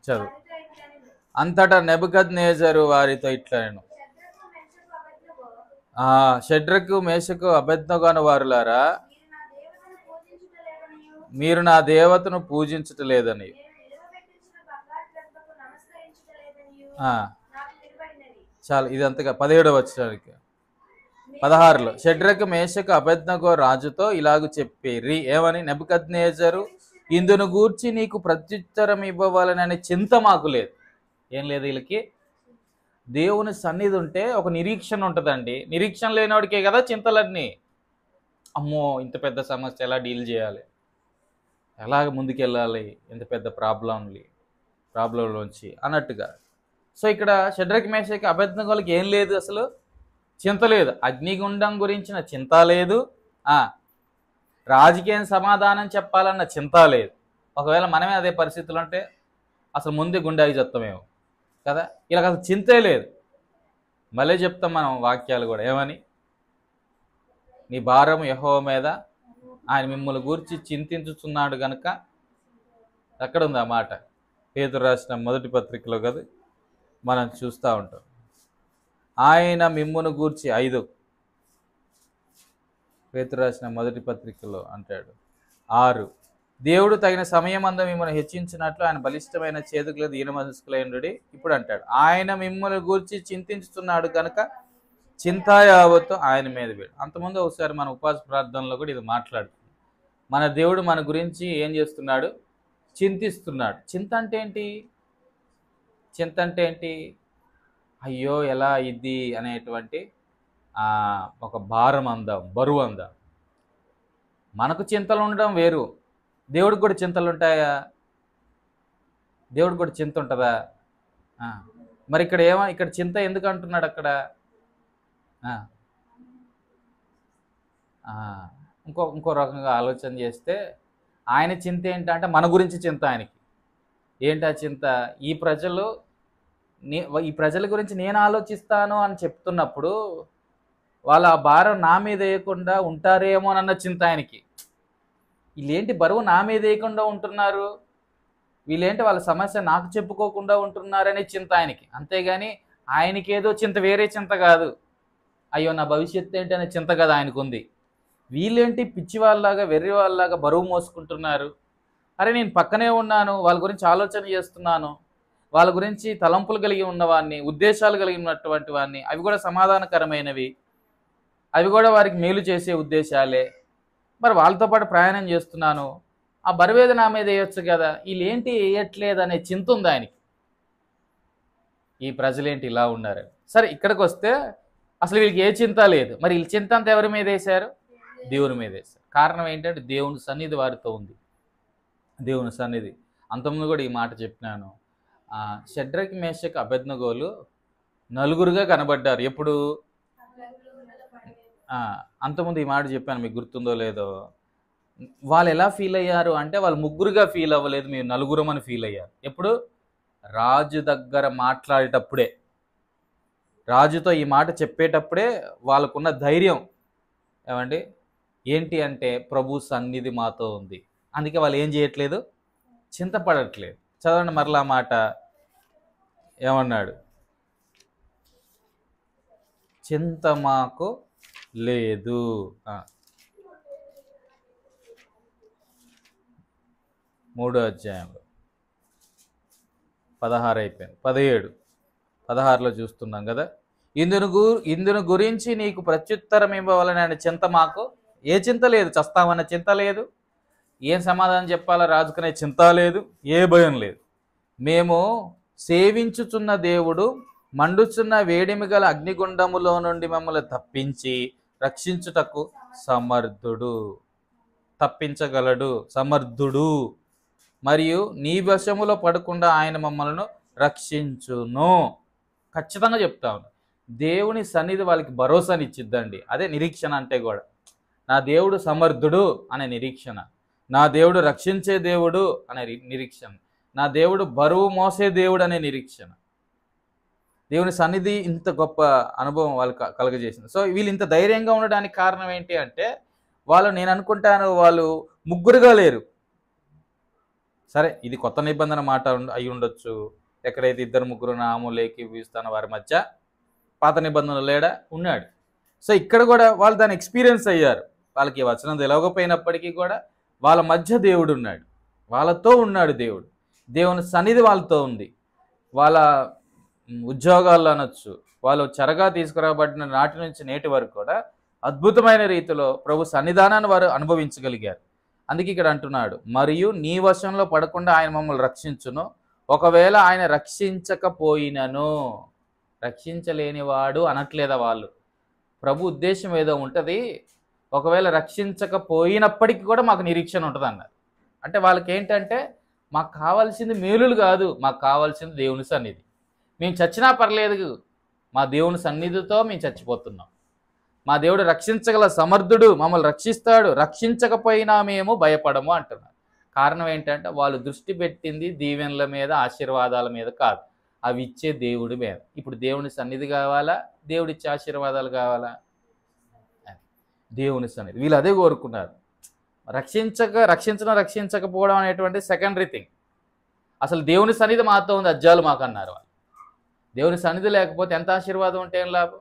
చదువు. అంతటా నెబుకద్నెజరు వారితో ఇట్లనెను, షడ్రకు మేషకు అబేద్నెగో అను వారులారా, మీరు నా దేవతను పూజించటలేదని. చాలు ఇదంతగా 17వ వచనానికి. 16లో షడ్రకు మేషకు అబేద్నెగో రాజుతో ఇలాగ చెప్పిరి, ఏమని, నెబుకద్నెజరు ఇందును గూర్చి నీకు ప్రత్యుత్తరం ఇవ్వవాలనే చింత మాకు లేదు. ఏం లేదు వీళ్ళకి, దేవుని సన్నిధి ఉంటే ఒక నిరీక్షణ ఉంటుందండి. నిరీక్షణ లేనివాడికే కదా చింతలన్నీ. అమ్మో ఇంత పెద్ద సమస్య ఎలా డీల్ చేయాలి, ఎలాగ ముందుకెళ్ళాలి, ఇంత పెద్ద ప్రాబ్లంలోంచి అన్నట్టుగా. సో ఇక్కడ షడ్రకు మేషకు అబేద్నెగోలకి ఏం లేదు, అసలు చింత లేదు. అగ్నిగుండం గురించిన చింత లేదు, రాజకీయం సమాధానం చెప్పాలన్న చింత లేదు. ఒకవేళ మనమే అదే పరిస్థితులు ఉంటే అసలు ముందే గుండాకి చెప్తామేమో కదా. ఇలా అసలు చింతే లేదు. మళ్ళీ చెప్తాం మనం వాక్యాలు కూడా, ఏమని, నీ భారం యెహోవా మీద, ఆయన మిమ్మల్ని గూర్చి చింతించుచున్నాడు గనుక. ఎక్కడ ఉంది ఆ మాట? పేతురు రాసిన మొదటి పత్రికలో కదా మనం చూస్తూ ఉంటాం. ఆయన మిమ్మును గూర్చి 5 పేతురు రాసిన మొదటి పత్రికలో అంటాడు. 6 దేవుడు తగిన సమయమందు మిమ్మల్ని హెచ్చించినట్లు ఆయన బలిష్టమైన చేతుకుల దీన మనస్కులైనడి. ఇప్పుడు అంటాడు, ఆయన మిమ్మల్ని గూర్చి చింతించుతున్నాడు కనుక చింతాయావత్తు ఆయన మీద వేడు. అంతకుముందు ఒకసారి మన ఉపవాస ప్రార్థనలో కూడా ఇది మాట్లాడుతుంది. మన దేవుడు మన గురించి ఏం చేస్తున్నాడు, చింతిస్తున్నాడు. చింత అంటే ఏంటి? చింత అంటే ఏంటి? అయ్యో ఎలా ఇది అనేటువంటి ఒక భారం అందాం, బరువు అందాం. మనకు చింతలు ఉండడం వేరు, దేవుడికి కూడా చింతలు ఉంటాయా? దేవుడికి కూడా చింత ఉంటుందా? మరి ఇక్కడ ఇక్కడ చింత ఎందుకు అంటున్నాడు అక్కడ? ఇంకో రకంగా ఆలోచన చేస్తే ఆయన చింత ఏంటంటే మన గురించి చింత ఆయనకి. ఏంటి ఆ చింత? ఈ ప్రజల గురించి నేను ఆలోచిస్తాను అని చెప్తున్నప్పుడు వాళ్ళ ఆ భారం నా మీద వేయకుండా ఉంటారేమోనన్న చింత ఆయనకి. వీళ్ళేంటి బరువు నా మీద వేయకుండా ఉంటున్నారు, వీళ్ళేంటి వాళ్ళ సమస్య నాకు చెప్పుకోకుండా ఉంటున్నారనే చింత ఆయనకి. అంతేగాని ఆయనకేదో చింత, వేరే చింత కాదు. అయ్యో నా భవిష్యత్తు ఏంటి అనే చింత కదా ఆయనకు ఉంది. వీళ్ళేంటి పిచ్చి వాళ్ళలాగా, వెర్రి వాళ్ళలాగా బరువు మోసుకుంటున్నారు. అరే నేను పక్కనే ఉన్నాను, వాళ్ళ గురించి ఆలోచన చేస్తున్నాను, వాళ్ళ గురించి తలంపులు కలిగి ఉన్నవాడిని, ఉద్దేశాలు కలిగి ఉన్నటువంటి వాడిని, అవి కూడా సమాధానకరమైనవి, అవి కూడా వారికి మేలు చేసే ఉద్దేశాలే. మరి వాళ్ళతో పాటు ప్రయాణం చేస్తున్నాను, ఆ బరువేద నా మీద వేయొచ్చు కదా, వీళ్ళేంటి వేయట్లేదు అనే చింత ఉంది ఆయనకి. ఈ ప్రజలేంటి ఇలా ఉన్నారు. సరే ఇక్కడికి వస్తే అసలు వీళ్ళకి ఏ చింత లేదు. మరి వీళ్ళ చింత అంతా ఎవరి మీద వేశారు? దేవుని మీద వేశారు. కారణం ఏంటంటే దేవుని సన్నిధి వారితో ఉంది. దేవుని సన్నిధి. అంతకుముందు కూడా ఈ మాట చెప్పినాను. షడ్రకు మేషకు అబేద్నెగోలు నలుగురుగా కనబడ్డారు. ఎప్పుడు? అంతకుముందు ఈ మాట చెప్పాను, మీకు గుర్తుందో లేదో. వాళ్ళు ఎలా ఫీల్ అయ్యారు అంటే వాళ్ళు ముగ్గురుగా ఫీల్ అవ్వలేదు, మీరు నలుగురం అని ఫీల్ అయ్యారు. ఎప్పుడు? రాజు దగ్గర మాట్లాడేటప్పుడే, రాజుతో ఈ మాట చెప్పేటప్పుడే వాళ్ళకున్న ధైర్యం ఏమండి ఏంటి అంటే ప్రభు సన్నిధి మాతో ఉంది. అందుకే వాళ్ళు ఏం చేయట్లేదు, చింతపడట్లేదు. చదవండి మరలా మాట ఏమన్నాడు? చింత మాకు లేదు. 3వ అధ్యాయంలో 16 అయిపోయింది, 16లో చూస్తున్నాం కదా. ఇందును గురించి నీకు ప్రత్యుత్తరం ఇవ్వవాలనే చింత మాకు, ఏ చింత లేదు, చస్తామన్న చింత లేదు, ఏం సమాధానం చెప్పాలో రాజుకునే చింత లేదు, ఏ భయం లేదు. మేము సేవించుచున్న దేవుడు మండుచున్న వేడిమి గల అగ్నిగుండములో నుండి మమ్మల్ని తప్పించి రక్షించుటకు సమర్థుడు, తప్పించగలడు, సమర్థుడు. మరియు నీ వశములో పడకుండా ఆయన మమ్మల్ని రక్షించును. ఖచ్చితంగా చెప్తా ఉన్నాను. దేవుని సన్నిధి వాళ్ళకి భరోసానిచ్చిద్దండి. అదే నిరీక్షణ అంటే కూడా. నా దేవుడు సమర్థుడు అనే నిరీక్షణ, నా దేవుడు రక్షించే దేవుడు అనే నిరీక్షణ, నా దేవుడు బరువు మోసే దేవుడు అనే నిరీక్షణ. దేవుని సన్నిధి ఇంత గొప్ప అనుభవం వాళ్ళు కలగజేసింది. సో వీళ్ళు ఇంత ధైర్యంగా ఉండడానికి కారణం ఏంటి అంటే, వాళ్ళు, నేను అనుకుంటాను, వాళ్ళు ముగ్గురుగా లేరు. సరే, ఇది కొత్త నిబంధన మాట అయి ఉండొచ్చు. ఎక్కడైతే ఇద్దరు ముగ్గురు నామములు ఏకీభవిస్తున్న వారి మధ్య పాత నిబంధనలు లేడా ఉన్నాడు. సో ఇక్కడ కూడా వాళ్ళు దాన్ని ఎక్స్పీరియన్స్ అయ్యారు. వాళ్ళకి వచనం తెలవకపోయినప్పటికీ కూడా వాళ్ళ మధ్య దేవుడు ఉన్నాడు, వాళ్ళతో ఉన్నాడు దేవుడు. దేవుని సన్నిధి వాళ్ళతో ఉంది. వాళ్ళ ఉద్యోగాల్లో అనొచ్చు, వాళ్ళు చెరగా తీసుకురాబడిన నాటి నుంచి నేటి వరకు కూడా అద్భుతమైన రీతిలో ప్రభు సన్నిధానాన్ని వారు అనుభవించగలిగారు. అందుకే ఇక్కడ అంటున్నాడు, మరియు నీ వశంలో పడకుండా ఆయన మమ్మల్ని రక్షించును, ఒకవేళ ఆయన రక్షించకపోయినను. రక్షించలేనివాడు అనట్లేదా వాళ్ళు? ప్రభు ఉద్దేశం ఏదో ఉంటుంది, ఒకవేళ రక్షించకపోయినప్పటికీ కూడా మాకు నిరీక్షణ ఉంటుంది అన్నారు. అంటే వాళ్ళకి ఏంటంటే, మాకు కావాల్సింది మేలులు కాదు, మాకు కావాల్సింది దేవుని సన్నిధి. మేము చచ్చినా పర్లేదు, మా దేవుని సన్నిధితో మేము చచ్చిపోతున్నాం. మా దేవుడు రక్షించగల సమర్థుడు, మమ్మల్ని రక్షిస్తాడు, రక్షించకపోయినా మేము భయపడము అంటున్నారు. కారణం ఏంటంటే, వాళ్ళు దృష్టి పెట్టింది దీవెనల మీద, ఆశీర్వాదాల మీద కాదు, అవి ఇచ్చే దేవుడి మీద. ఇప్పుడు దేవుని సన్నిధి కావాలా, దేవుడిచ్చే ఆశీర్వాదాలు కావాలా? దేవుని సన్నిధి. వీళ్ళు అదే కోరుకున్నారు. రక్షించకపోవడం అనేటువంటి సెకండరీ థింగ్. అసలు దేవుని సన్నిధి మాతో ఉంది, అజ్జాలు మాకు అన్నారు వాళ్ళు. దేవుని సన్నిధి లేకపోతే ఎంత ఆశీర్వాదం ఉంటే ఏం లాభం?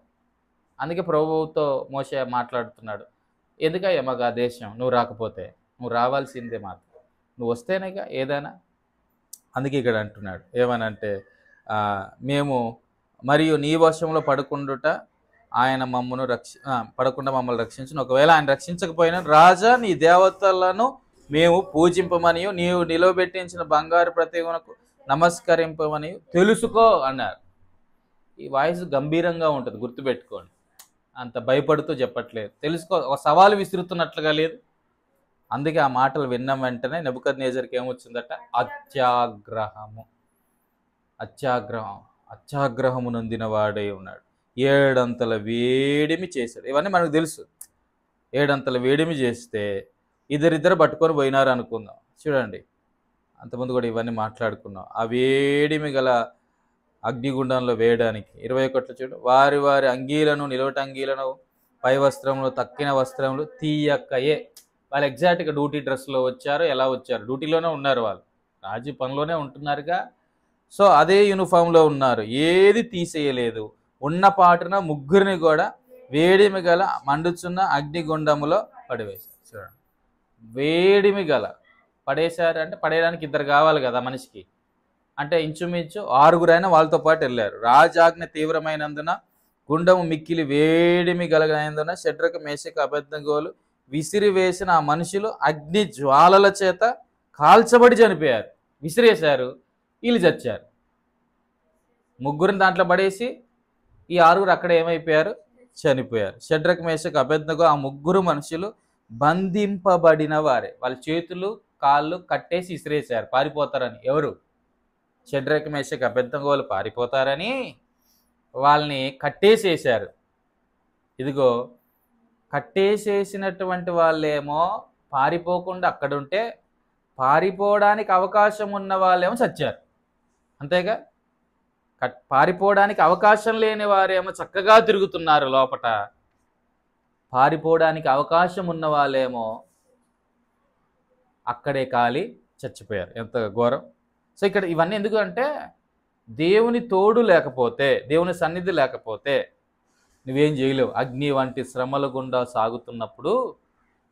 అందుకే ప్రభువుతో మోషే మాట్లాడుతున్నాడు, ఎందుకయ్యా మాకు ఆ దేశం, నువ్వు రాకపోతే? నువ్వు రావాల్సిందే మాకు, నువ్వు వస్తేనేగా ఏదైనా. అందుకే ఇక్కడ అంటున్నాడు ఏమనంటే, మేము మరియు నీ వశంలో పడకుండా ఆయన పడకుండా మమ్మల్ని రక్షించును, ఒకవేళ ఆయన రక్షించకపోయినా రాజా నీ దేవతలను మేము పూజింపమని, నీవు నిలవబెట్టించిన బంగారు ప్రతిమకు నమస్కరింపమని తెలుసుకో అన్నారు. ఈ వాయిస్ గంభీరంగా ఉంటుంది, గుర్తుపెట్టుకోండి. అంత భయపడుతూ చెప్పట్లేదు, తెలుసుకో, ఒక సవాలు విసురుతున్నట్లుగా లేదు. అందుకే ఆ మాటలు విన్న వెంటనే నెబుకద్నెజర్కి ఏమొచ్చిందట? అత్యాగ్రహము నొందిన వాడై ఉన్నాడు, 7 అంతల వేడిమి చేశాడు. ఇవన్నీ మనకు తెలుసు. 7 అంతల వేడిమి చేస్తే ఇద్దరిద్దరు పట్టుకొని పోయినారు అనుకుందాం. చూడండి, అంతకుముందు కూడా ఇవన్నీ మాట్లాడుకున్నాం. ఆ వేడిమి గల అగ్నిగుండంలో వేయడానికి 21 చూడు, వారి వారి అంగీలను, నిలవట అంగీలను, పై వస్త్రములు, తక్కిన వస్త్రములు తీయక్కయే. వాళ్ళు ఎగ్జాక్ట్గా డ్యూటీ డ్రెస్లో వచ్చారు. ఎలా వచ్చారు? డ్యూటీలోనే ఉన్నారు, వాళ్ళు రాజు పనిలోనే ఉంటున్నారుగా. సో అదే యూనిఫామ్లో ఉన్నారు, ఏది తీసేయలేదు. ఉన్న పాటున ముగ్గురిని కూడా వేడిమి గల మండుచున్న అగ్నిగుండములో పడివేశారు. చూడండి, వేడిమి గల పడేశారు అంటే పడేయడానికి ఇద్దరు కావాలి కదా మనిషికి. అంటే ఇంచుమించు 6గురైనా వాళ్ళతో పాటు వెళ్ళారు. రాజాజ్ఞ తీవ్రమైనందున, గుండము మిక్కిలి వేడిమి గలగైనందున షడ్రకు మేషకు అబేద్నెగోలు విసిరివేసిన ఆ మనుషులు అగ్ని జ్వాలల చేత కాల్చబడి చనిపోయారు. విసిరేశారు, వీళ్ళు చచ్చారు. ముగ్గురిని దాంట్లో పడేసి ఈ 6గురు అక్కడ ఏమైపోయారు? చనిపోయారు. షడ్రకు మేషకు అబేద్నెగో ఆ ముగ్గురు మనుషులు బంధింపబడిన వారే. వాళ్ళ చేతులు కాళ్ళు కట్టేసి విసిరేశారు పారిపోతారని. ఎవరు? షడ్రకు మేషకు అబేద్నెగోలు పారిపోతారని వాళ్ళని కట్టేసేసారు. ఇదిగో, కట్టేసేసినటువంటి వాళ్ళేమో పారిపోకుండా అక్కడుంటే, పారిపోవడానికి అవకాశం ఉన్న వాళ్ళేమో చచ్చారు. అంతేగా? పారిపోవడానికి అవకాశం లేని వారేమో చక్కగా తిరుగుతున్నారు లోపట. పారిపోవడానికి అవకాశం ఉన్న వాళ్ళేమో అక్కడే కాలి చచ్చిపోయారు. ఎంత ఘోరం! సో ఇక్కడ ఇవన్నీ ఎందుకు అంటే, దేవుని తోడు లేకపోతే, దేవుని సన్నిధి లేకపోతే నువ్వేం చేయలేవు. అగ్ని వంటి శ్రమల గుండా సాగుతున్నప్పుడు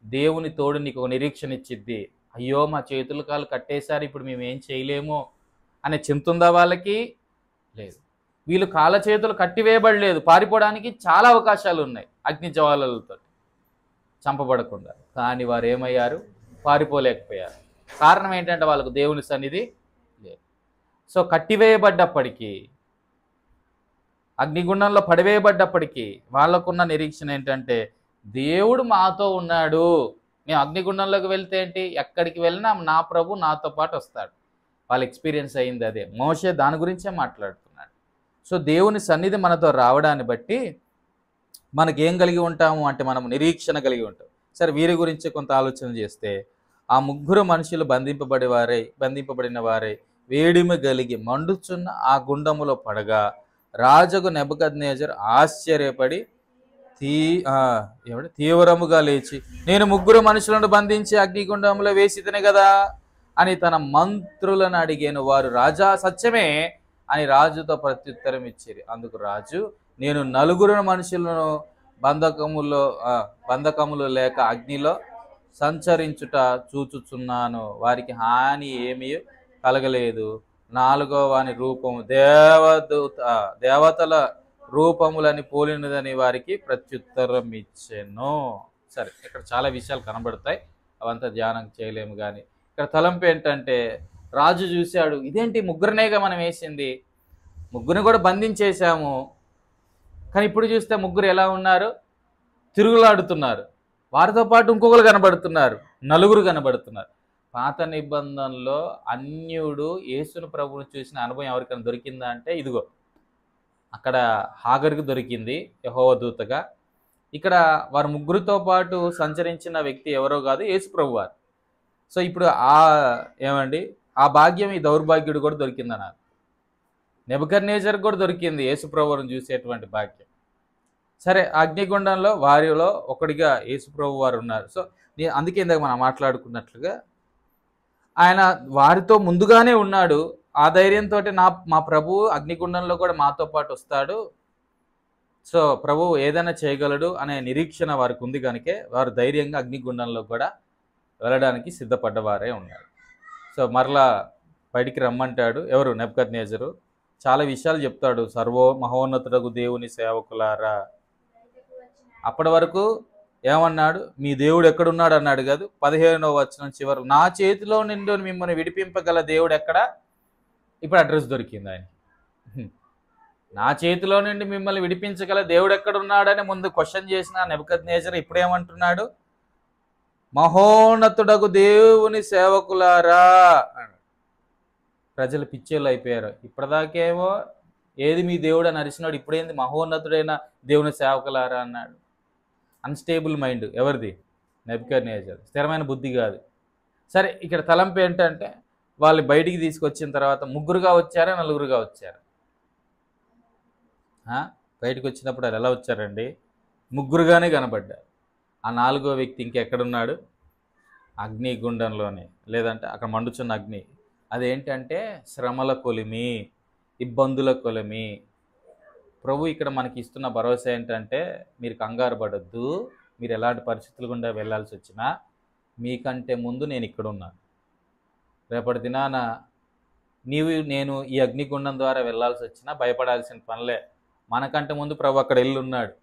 దేవుని తోడు నీకు ఒక నిరీక్షణ ఇచ్చిద్ది. అయ్యో మా చేతులు కాళ్ళు కట్టేశారు, ఇప్పుడు మేము ఏం చేయలేము అనే చింత ఉందా వాళ్ళకి? లేదు. వీళ్ళు కాళ్ళ చేతులు కట్టివేయబడలేదు, పారిపోవడానికి చాలా అవకాశాలు ఉన్నాయి అగ్ని జ్వాలలతో చంపబడకుండా. కానీ వారు ఏమయ్యారు? పారిపోలేకపోయారు. కారణం ఏంటంటే వాళ్ళకు దేవుని సన్నిధి లేదు. సో కట్టివేయబడ్డప్పటికీ, అగ్నిగుండంలో పడివేయబడ్డప్పటికీ వాళ్ళకున్న నిరీక్షణ ఏంటంటే, దేవుడు మాతో ఉన్నాడు. మేము అగ్నిగుండంలోకి వెళ్తే ఏంటి, ఎక్కడికి వెళ్ళినా నా ప్రభు నాతో పాటు వస్తాడు. వాళ్ళ ఎక్స్పీరియన్స్ అయింది అదే. మోషే దాని గురించే మాట్లాడుతున్నాడు. సో దేవుని సన్నిధి మనతో రావడాన్ని బట్టి మనకేం కలిగి ఉంటాము అంటే మనం నిరీక్షణ కలిగి ఉంటాం. సరే, వీరి గురించి కొంత ఆలోచన చేస్తే, ఆ ముగ్గురు మనుషులు బంధింపబడిన వారై వేడిమి కలిగి మండుచున్న ఆ గుండములో పడగా రాజుకు నెబుకద్నెజరు ఆశ్చర్యపడి తీవ్రముగా లేచి, నేను ముగ్గురు మనుషులను బంధించి అగ్నిగుండంలో వేసితనే కదా అని తన మంత్రులను అడిగాను. వారు, రాజా సత్యమే అని రాజుతో ప్రత్యుత్తరం ఇచ్చారు. అందుకు రాజు, నేను నలుగురు మనుషులను బంధకములు లేక అగ్నిలో సంచరించుట చూచుచున్నాను. వారికి హాని ఏమీ కలగలేదు. నాలుగో వాని రూపము దేవతల రూపములని పోలినదని వారికి ప్రత్యుత్తరం ఇచ్చాను. సరే, ఇక్కడ చాలా విషయాలు కనబడతాయి, అవంతా ధ్యానం చేయలేము. కానీ ఇక్కడ తలంపు ఏంటంటే, రాజు చూశాడు, ఇదేంటి ముగ్గురినేగా మనం వేసింది, ముగ్గురిని కూడా బంధించేశాము, కానీ ఇప్పుడు చూస్తే ముగ్గురు ఎలా ఉన్నారు, తిరుగులాడుతున్నారు. వారితో పాటు ఇంకొకరు కనబడుతున్నారు, నలుగురు కనబడుతున్నారు. పాత నిబంధనలో అన్యుడు యేసును ప్రభువును చూసిన అనుభవం ఎవరికైనా దొరికిందా అంటే, ఇదిగో అక్కడ హాగర్కి దొరికింది యెహోవా దూతగా. ఇక్కడ వారు ముగ్గురితో పాటు సంచరించిన వ్యక్తి ఎవరో కాదు, యేసు ప్రభు వారు. సో ఇప్పుడు ఆ భాగ్యం ఈ దౌర్భాగ్యుడు కూడా దొరికిందన్నారు. నెబుకద్నెజర్ కూడా దొరికింది యేసు ప్రభువును చూసేటువంటి భాగ్యం. సరే, అగ్నిగుండంలో వారిలో ఒకడిగా యేసు ప్రభు వారు ఉన్నారు. సో అందుకే ఇందాక మనం మాట్లాడుకున్నట్లుగా ఆయన వారితో ముందుగానే ఉన్నాడు. ఆ ధైర్యంతో మా ప్రభువు అగ్నిగుండంలో కూడా మాతో పాటు వస్తాడు, సో ప్రభువు ఏదైనా చేయగలడు అనే నిరీక్షణ వారికి ఉంది కనుకే వారు ధైర్యంగా అగ్నిగుండంలో కూడా వెళ్ళడానికి సిద్ధపడ్డవారే ఉన్నారు. సో మరలా బయటికి రమ్మంటాడు ఎవరు, నెబుకద్నెజరు. చాలా విషయాలు చెప్తాడు. మహోన్నతుడగు దేవుని సేవకులారా. అప్పటి వరకు ఏమన్నాడు, మీ దేవుడు ఎక్కడున్నాడు అన్నాడు కాదు. 15వ వచనం చివరి, నా చేతిలో నిండు మిమ్మల్ని విడిపింపగల దేవుడు ఎక్కడ. ఇప్పుడు అడ్రస్ దొరికింది ఆయన. నా చేతిలో నుండి మిమ్మల్ని విడిపించగల దేవుడు ఎక్కడున్నాడని ముందు క్వశ్చన్ చేసిన నెబుకద్నెజరు ఇప్పుడేమంటున్నాడు, మహోన్నతుడగు దేవుని సేవకులారా. ప్రజలు పిచ్చేళ్ళు అయిపోయారు. ఇప్పటిదాకేమో ఏది మీ దేవుడు అని అరిచినాడు, ఇప్పుడేంది మహోన్నతుడైన దేవుని సేవకులారా అన్నాడు. అన్స్టేబుల్ మైండ్ ఎవరిది, నెబుకద్నెజరు. స్థిరమైన బుద్ధి కాదు. సరే, ఇక్కడ తలంపు ఏంటంటే, వాళ్ళు బయటికి తీసుకొచ్చిన తర్వాత ముగ్గురుగా వచ్చారా, నలుగురుగా వచ్చారా? బయటకు వచ్చినప్పుడు అది ఎలా వచ్చారండి, ముగ్గురుగానే కనబడ్డారు. ఆ నాలుగో వ్యక్తి ఇంకెక్కడున్నాడు, అగ్నిగుండంలోనే, లేదంటే అక్కడ మండుచున్న అగ్ని. అదేంటంటే శ్రమల కొలిమి, ఇబ్బందుల కొలిమి. ప్రభు ఇక్కడ మనకి ఇస్తున్న భరోసా ఏంటంటే, మీరు కంగారు పడొద్దు, మీరు ఎలాంటి పరిస్థితులు గుండా వెళ్ళాల్సి వచ్చినా మీకంటే ముందు నేను ఇక్కడ ఉన్నాను. రేపటి దినాన నేను ఈ అగ్నిగుండం ద్వారా వెళ్ళాల్సి వచ్చినా భయపడాల్సిన పనిలే. మనకంటే ముందు ప్రభు అక్కడ ఉన్నాడు,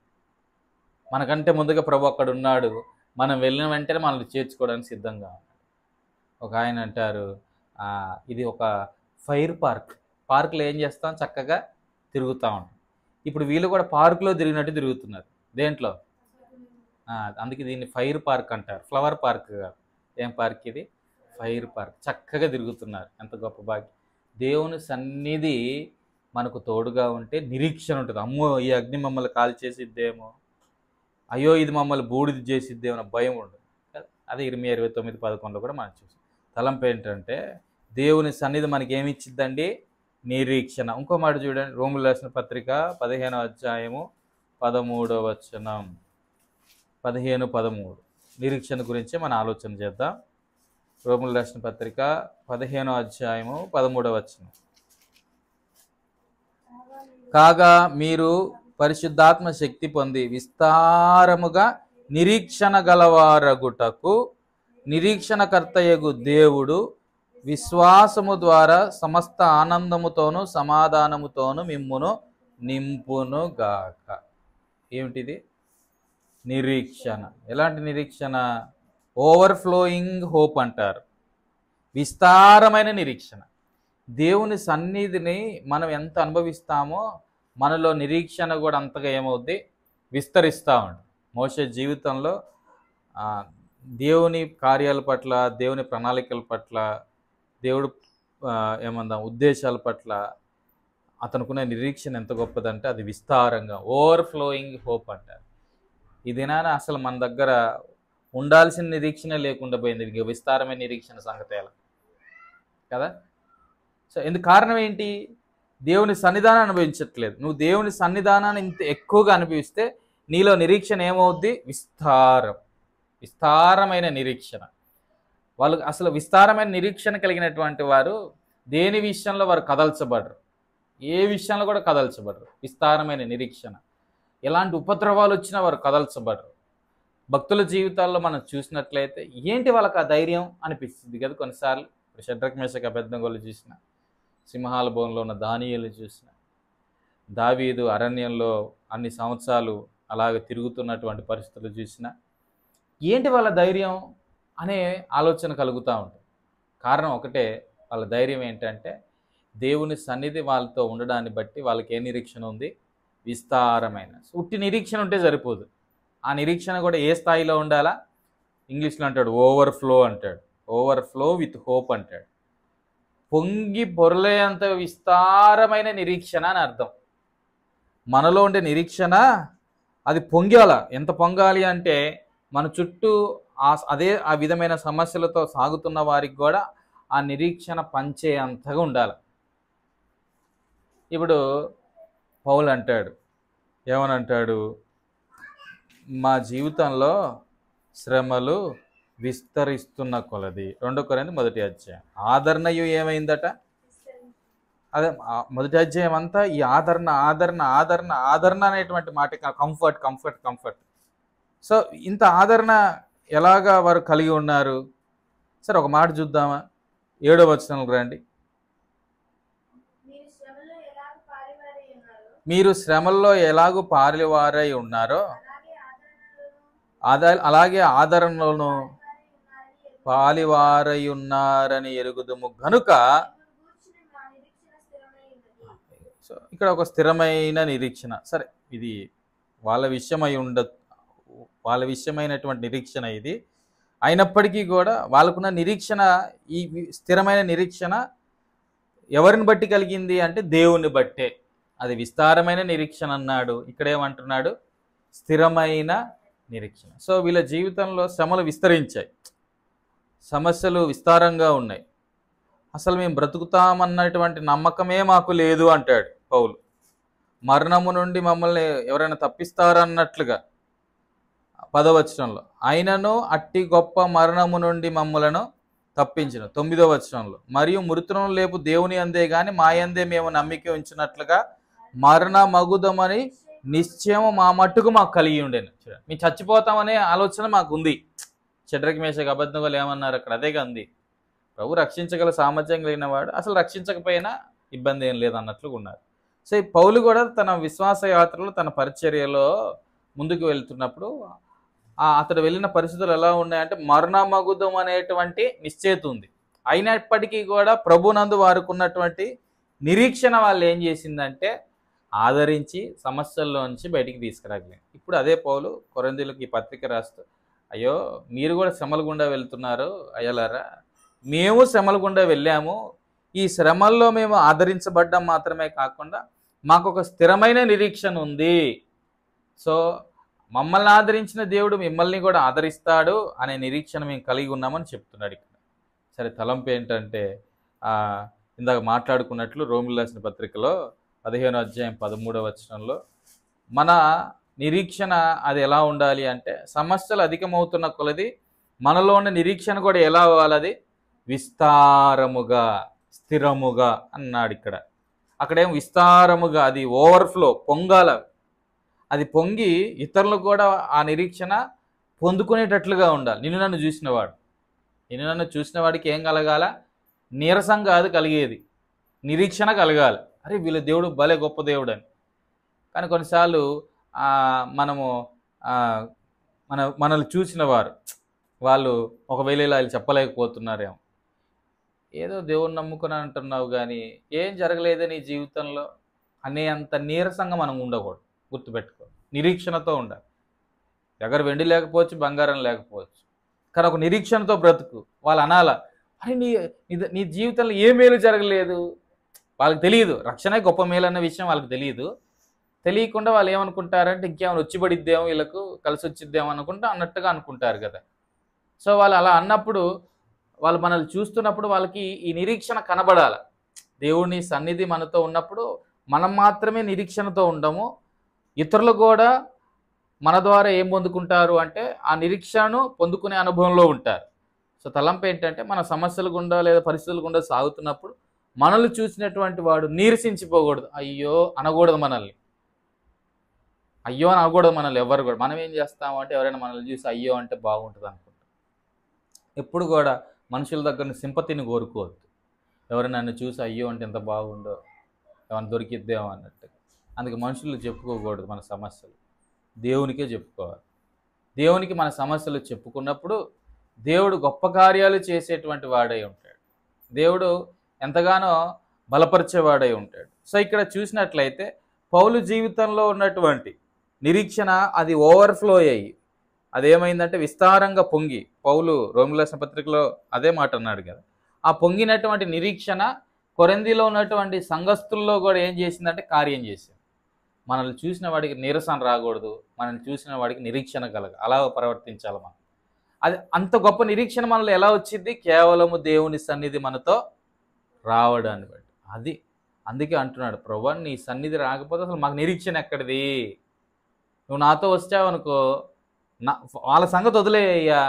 మనకంటే ముందుగా ప్రభు అక్కడ ఉన్నాడు. మనం వెళ్ళిన వెంటనే మనల్ని చేర్చుకోవడానికి సిద్ధంగా ఉన్నాడు. ఒక ఆయన అంటారు, ఇది ఒక ఫైర్ పార్క్లో ఏం చేస్తాం, చక్కగా తిరుగుతూ ఉంటాం. ఇప్పుడు వీళ్ళు కూడా పార్కులో తిరిగినట్టు తిరుగుతున్నారు. దేంట్లో? అందుకే దీన్ని ఫైర్ పార్క్ అంటారు, ఫ్లవర్ పార్క్ కాదు. ఏం పార్క్ ఇది? Fire park. చక్కగా తిరుగుతున్నారు. ఎంత గొప్ప భాగ్యం. దేవుని సన్నిధి మనకు తోడుగా ఉంటే నిరీక్షణ ఉంటుంది. అమ్మో, ఈ అగ్ని మమ్మల్ని కాల్ చేసిద్దేమో, అయ్యో ఇది మమ్మల్ని బూడిద చేసిద్దేమో అన్న భయం ఉండదు. అదే ఇర్మియా 29:11 కూడా మనం చూసాం. తలంపు ఏంటంటే, దేవుని సన్నిధి మనకి ఏమి ఇచ్చిద్దండి, నిరీక్షణ. ఇంకో మాట చూడండి, రోమిలకు రాసిన పత్రిక 15వ అధ్యాయము 13వ వచనం. 15:13 నిరీక్షణ గురించి మనం ఆలోచన చేద్దాం. రోమిలకు రాసిన పత్రిక 15వ అధ్యాయము 13వ వచనం. కాగా మీరు పరిశుద్ధాత్మ శక్తి పొంది విస్తారముగా నిరీక్షణ గలవారగుటకు నిరీక్షణకర్తయగు దేవుడు విశ్వాసము ద్వారా సమస్త ఆనందముతోనూ సమాధానముతోనూ మిమ్మును నింపును గాక. ఏమిటిది? నిరీక్షణ. ఎలాంటి నిరీక్షణ? ఓవర్ఫ్లోయింగ్ హోప్ అంటారు. విస్తారమైన నిరీక్షణ. దేవుని సన్నిధిని మనం ఎంత అనుభవిస్తామో మనలో నిరీక్షణ కూడా అంతగా ఏమవుద్ది, విస్తరిస్తూ ఉంటుంది. మోషే జీవితంలో దేవుని కార్యాల పట్ల, దేవుని ప్రణాళికల పట్ల, దేవుడు ఉద్దేశాల పట్ల అతనుకున్న నిరీక్షణ ఎంత గొప్పదంటే అది విస్తారంగా ఓవర్ఫ్లోయింగ్ హోప్ అంటారు. ఈ దినాన అసలు మన దగ్గర ఉండాల్సిన నిరీక్షణ లేకుండా పోయింది. ఇక విస్తారమైన నిరీక్షణ సంగతి ఎలా కదా. సో ఎందుకు కారణం ఏంటి? దేవుని సన్నిధానం అనుభవించట్లేదు. నువ్వు దేవుని సన్నిధానాన్ని ఇంత ఎక్కువగా అనుభవిస్తే నీలో నిరీక్షణ ఏమవుద్ది? విస్తారమైన నిరీక్షణ. వాళ్ళు అసలు విస్తారమైన నిరీక్షణ కలిగినటువంటి వారు దేని విషయంలో వారు కదల్చబడరు, ఏ విషయంలో కూడా కదల్చబడరు. విస్తారమైన నిరీక్షణ. ఎలాంటి ఉపద్రవాలు వచ్చినా వారు కదల్చబడరు. భక్తుల జీవితాల్లో మనం చూసినట్లయితే ఏంటి వాళ్ళకి ఆ ధైర్యం అనిపిస్తుంది కదా కొన్నిసార్లు. షడ్రక్ మేషక్ అబేద్నెగోలు చూసిన, సింహాల భవనంలో ఉన్న దానియేలు చూసిన, దావీదు అరణ్యంలో అన్ని సంవత్సరాలు అలాగే తిరుగుతున్నటువంటి పరిస్థితులు చూసిన, ఏంటి వాళ్ళ ధైర్యం అనే ఆలోచన కలుగుతూ ఉంటుంది. కారణం ఒకటే, వాళ్ళ ధైర్యం ఏంటంటే దేవుని సన్నిధి వాళ్ళతో ఉండడాన్ని బట్టి వాళ్ళకి ఏ నిరీక్షణ ఉంది? విస్తారమైన. ఉట్టి నిరీక్షణ ఉంటే సరిపోదు. ఆ నిరీక్షణ కూడా ఏ స్థాయిలో ఉండాలా? ఇంగ్లీష్లో అంటాడు ఓవర్ఫ్లో అంటాడు. ఓవర్ఫ్లో విత్ హోప్ అంటాడు. పొంగి పొరలేంత విస్తారమైన నిరీక్షణ అని అర్థం. మనలో ఉండే నిరీక్షణ అది పొంగాల. ఎంత పొంగాలి అంటే మన చుట్టూ ఆ విధమైన సమస్యలతో సాగుతున్న వారికి కూడా ఆ నిరీక్షణ పంచే అంతగా ఉండాలి. ఇప్పుడు పౌలు అంటాడు, ఏమనంటాడు? మా జీవితంలో శ్రమలు విస్తరిస్తున్న కొలది. 2 కొరింథీ 1వ అధ్యాయం. ఆదరణయు ఏమైందట? అదే మొదటి అధ్యాయం అంతా ఈ ఆదరణ ఆదరణ ఆదరణ ఆదరణ అనేటువంటి మాట. Comfort comfort comfort. సో ఇంత ఆదరణ ఎలాగా వారు కలిగి ఉన్నారు? సరే ఒక మాట చూద్దామా? 7వ వచనంలో రండి. మీరు శ్రమల్లో ఎలాగూ పారివారై ఉన్నారో అలాగే ఆదరణలోను పాలివారై ఉన్నారని ఎరుగుదుము గనుక. సో ఇక్కడ ఒక స్థిరమైన నిరీక్షణ. సరే, ఇది వాళ్ళ విషయమైనటువంటి నిరీక్షణ ఇది. అయినప్పటికీ కూడా వాళ్ళకున్న నిరీక్షణ, ఈ స్థిరమైన నిరీక్షణ ఎవరిని బట్టి కలిగింది అంటే దేవుని బట్టే. అది విస్తారమైన నిరీక్షణ అన్నాడు. ఇక్కడేమంటున్నాడు? స్థిరమైన నిరీక్షణ. సో వీళ్ళ జీవితంలో శ్రమలు విస్తరించాయి, సమస్యలు విస్తారంగా ఉన్నాయి. అసలు మేము బ్రతుకుతామన్నటువంటి నమ్మకమే మాకు లేదు అంటాడు పౌలు. మరణము నుండి మమ్మల్ని ఎవరైనా తప్పిస్తారన్నట్లుగా 10వ వచనంలో. అయినను అట్టి గొప్ప మరణము నుండి మమ్మలను తప్పించిన 9వ వచనంలో. మరియు మృతులను లేపు దేవుని అందే గాని మా యందే మేము నమ్మిక ఉంచినట్లుగా మరణ మగుదమని నిశ్చయం మా మట్టుకు మాకు కలిగి ఉండేను. మేము చచ్చిపోతామనే ఆలోచన మాకు ఉంది. షడ్రక్ మేషక్ అబేద్నెగోలు ఏమన్నారు అక్కడ? అదేగా ఉంది. ప్రభు రక్షించగల సామర్థ్యం కలిగిన వాడు, అసలు రక్షించకపోయినా ఇబ్బంది ఏం లేదు అన్నట్లుగా ఉన్నారు. సో ఈ పౌలు కూడా తన విశ్వాస యాత్రలో, తన పరిచర్యలో ముందుకు వెళ్తున్నప్పుడు అతడు వెళ్ళిన పరిస్థితులు ఎలా ఉన్నాయంటే మరణమగుదం అనేటువంటి నిశ్చయిత ఉంది. అయినప్పటికీ కూడా ప్రభునందు వారికి ఉన్నటువంటి నిరీక్షణ వాళ్ళు ఏం చేసిందంటే ఆదరించి సమస్యల్లో నుంచి బయటికి తీసుకురాగలేదు. ఇప్పుడు అదే పౌలు కొరింథీయులకు ఈ పత్రిక రాస్తూ, అయ్యో మీరు కూడా శ్రమల గుండా వెళ్తున్నారు అయ్యలారా, మేము శ్రమల గుండా వెళ్ళాము. ఈ శ్రమల్లో మేము ఆదరించబడ్డం మాత్రమే కాకుండా మాకు ఒక స్థిరమైన నిరీక్షణ ఉంది. సో మమ్మల్ని ఆదరించిన దేవుడు మిమ్మల్ని కూడా ఆదరిస్తాడు అనే నిరీక్షణ మేము కలిగి ఉన్నామని చెప్తున్నాడు ఇక్కడ. సరే, తలంపు ఏంటంటే ఇందాక మాట్లాడుకున్నట్లు రోమిలకు రాసిన పత్రికలో 15వ అధ్యాయం 13వ వచనంలో మన నిరీక్షణ అది ఎలా ఉండాలి అంటే సమస్యలు అధికమవుతున్న కొలది మనలో ఉన్న నిరీక్షణ కూడా ఎలా అవ్వాలి? విస్తారముగా, స్థిరముగా అన్నాడు ఇక్కడ. అక్కడేం విస్తారముగా, అది ఓవర్ఫ్లో, పొంగాల. అది పొంగి ఇతరులకు కూడా ఆ నిరీక్షణ పొందుకునేటట్లుగా ఉండాలి. నిన్ను నన్ను చూసిన వాడికి ఏం కలగాల? నీరసం కాదు కలిగేది, నిరీక్షణ కలగాలి. అరే వీళ్ళ దేవుడు భలే గొప్ప దేవుడు అని. కానీ కొన్నిసార్లు మనల్ని చూసిన వాళ్ళు ఒకవేళ ఇలా చెప్పలేకపోతున్నారేమో. ఏదో దేవుని నమ్ముకుని అంటున్నావు కానీ ఏం జరగలేదే నీ జీవితంలో అనే అంత నీరసంగా మనం ఉండకూడదు. గుర్తుపెట్టుకో, నిరీక్షణతో ఉండాలి. దగ్గర వెండి లేకపోవచ్చు, బంగారం లేకపోవచ్చు, కానీ ఒక నిరీక్షణతో బ్రతుకు. వాళ్ళు అనాల, అరే నీ జీవితంలో ఏ మేలు జరగలేదు, వాళ్ళకి తెలియదు, రక్షణే గొప్ప మేలు అన్న విషయం వాళ్ళకి తెలియదు. తెలియకుండా వాళ్ళు ఏమనుకుంటారంటే ఇంకేమైనా వచ్చిపడిద్దేమో, వీళ్ళకు కలిసి వచ్చిద్దేమో అనుకుంటా అన్నట్టుగా అనుకుంటారు కదా. సో వాళ్ళు అలా అన్నప్పుడు, వాళ్ళు మనల్ని చూస్తున్నప్పుడు వాళ్ళకి ఈ నిరీక్షణ కనబడాల. దేవుని సన్నిధి మనతో ఉన్నప్పుడు మనం మాత్రమే నిరీక్షణతో ఉండము, ఇతరులు కూడా మన ద్వారా ఏం పొందుకుంటారు అంటే ఆ నిరీక్షణను పొందుకునే అనుభవంలో ఉంటారు. సో తలంపు ఏంటంటే, మన సమస్యలు గుండా లేదా పరిస్థితులు గుండా సాగుతున్నప్పుడు మనల్ని చూసినటువంటి వాడు నీరసించిపోకూడదు, అయ్యో అనకూడదు మనల్ని. అయ్యో అని అనకూడదు మనల్ని ఎవరు కూడా. మనం ఏం చేస్తాము అంటే, ఎవరైనా మనల్ని చూసి అయ్యో అంటే బాగుంటుంది అనుకుంటాం. ఎప్పుడు కూడా మనుషుల దగ్గర సింపతిని కోరుకోవద్దు. ఎవరైనా నన్ను చూసి అయ్యో అంటే ఎంత బాగుండో, ఏమైనా దొరికిద్దేమో అన్నట్టు. అందుకే మనుషులు చెప్పుకోకూడదు మన సమస్యలు, దేవునికే చెప్పుకోవాలి. దేవునికి మన సమస్యలు చెప్పుకున్నప్పుడు దేవుడు గొప్ప కార్యాలు చేసేటువంటి వాడై ఉంటాడు. దేవుడు ఎంతగానో బలపరిచేవాడై ఉంటాడు. సో ఇక్కడ చూసినట్లయితే పౌలు జీవితంలో ఉన్నటువంటి నిరీక్షణ అది ఓవర్ఫ్లో అయ్యి అదేమైందంటే విస్తారంగా పొంగి, పౌలు రోమిల పత్రికలో అదే మాట అన్నాడు కదా, ఆ పొంగినటువంటి నిరీక్షణ కొరింథీలో ఉన్నటువంటి సంఘస్థుల్లో కూడా ఏం చేసిందంటే కార్యం చేసింది. మనల్ని చూసిన వాడికి నీరసన రాకూడదు, మనల్ని చూసిన వాడికి నిరీక్షణ కలగ, అలా ప్రవర్తించాలి మనం. అది అంత గొప్ప నిరీక్షణ మనలో ఎలా వచ్చింది? కేవలము దేవుని సన్నిధి మనతో రావడాన్ని బట్టి. అది అందుకే అంటున్నాడు, ప్రభువా నీ సన్నిధి రాకపోతే అసలు మాకు నిరీక్షణ ఎక్కడిది? నువ్వు నాతో వచ్చావనుకో, వాళ్ళ సంగతి వదిలేయ్యా,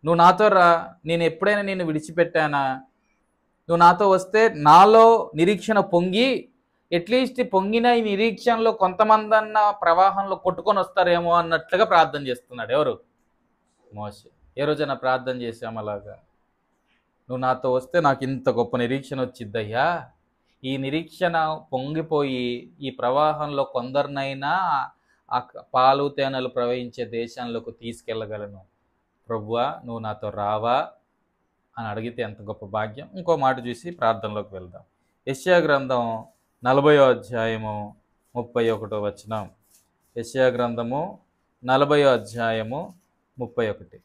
నువ్వు నాతో రా, నేను ఎప్పుడైనా నిన్ను విడిచిపెట్టానా? నువ్వు నాతో వస్తే నాలో నిరీక్షణ పొంగి, అట్లీస్ట్ పొంగిన ఈ నిరీక్షణలో కొంతమంది అన్న ప్రవాహంలో కొట్టుకొని వస్తారేమో అన్నట్లుగా ప్రార్థన చేస్తున్నాడు. ఎవరు? మోషే. ఏ రోజైనా ప్రార్థన చేశాము అలాగా? నువ్వు నాతో వస్తే నాకు ఇంత గొప్ప నిరీక్షణ వచ్చిద్దయ్యా, ఈ నిరీక్షణ పొంగిపోయి ఈ ప్రవాహంలో కొందరినైనా ఆ పాలు తేనెలు ప్రవహించే దేశంలోకి తీసుకెళ్ళగలను, ప్రభువా నువ్వు నాతో రావా అని అడిగితే ఎంత గొప్ప భాగ్యం. ఇంకో మాట చూసి ప్రార్థనలోకి వెళ్దాం. యెషయా గ్రంథం 40వ అధ్యాయము 31వ వచనం. యెషయా గ్రంథము 40వ అధ్యాయము 31.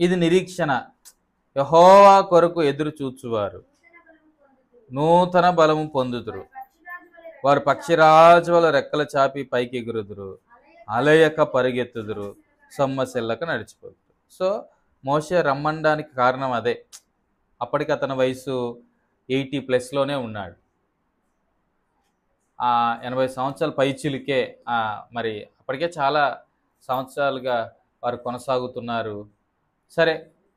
ఇది నిరీక్షణ. యెహోవా కొరకు ఎదురు చూచువారు నూతన బలము పొందుదురు, వారు పక్షిరాజు వలె రెక్కలు చాపి పైకి ఎగురుదురు, అలయక పరిగెత్తుదురు, సొమ్మసిల్లక నడిచిపోదురు. సో మోషే రమ్మనడానికి కారణం అదే. అప్పటికి అతని వయసు 80+ ఉన్నాడు. 80 సంవత్సరాల పైచిలుకే, మరి అప్పటికే చాలా సంవత్సరాలుగా వారు కొనసాగుతున్నారు. సరే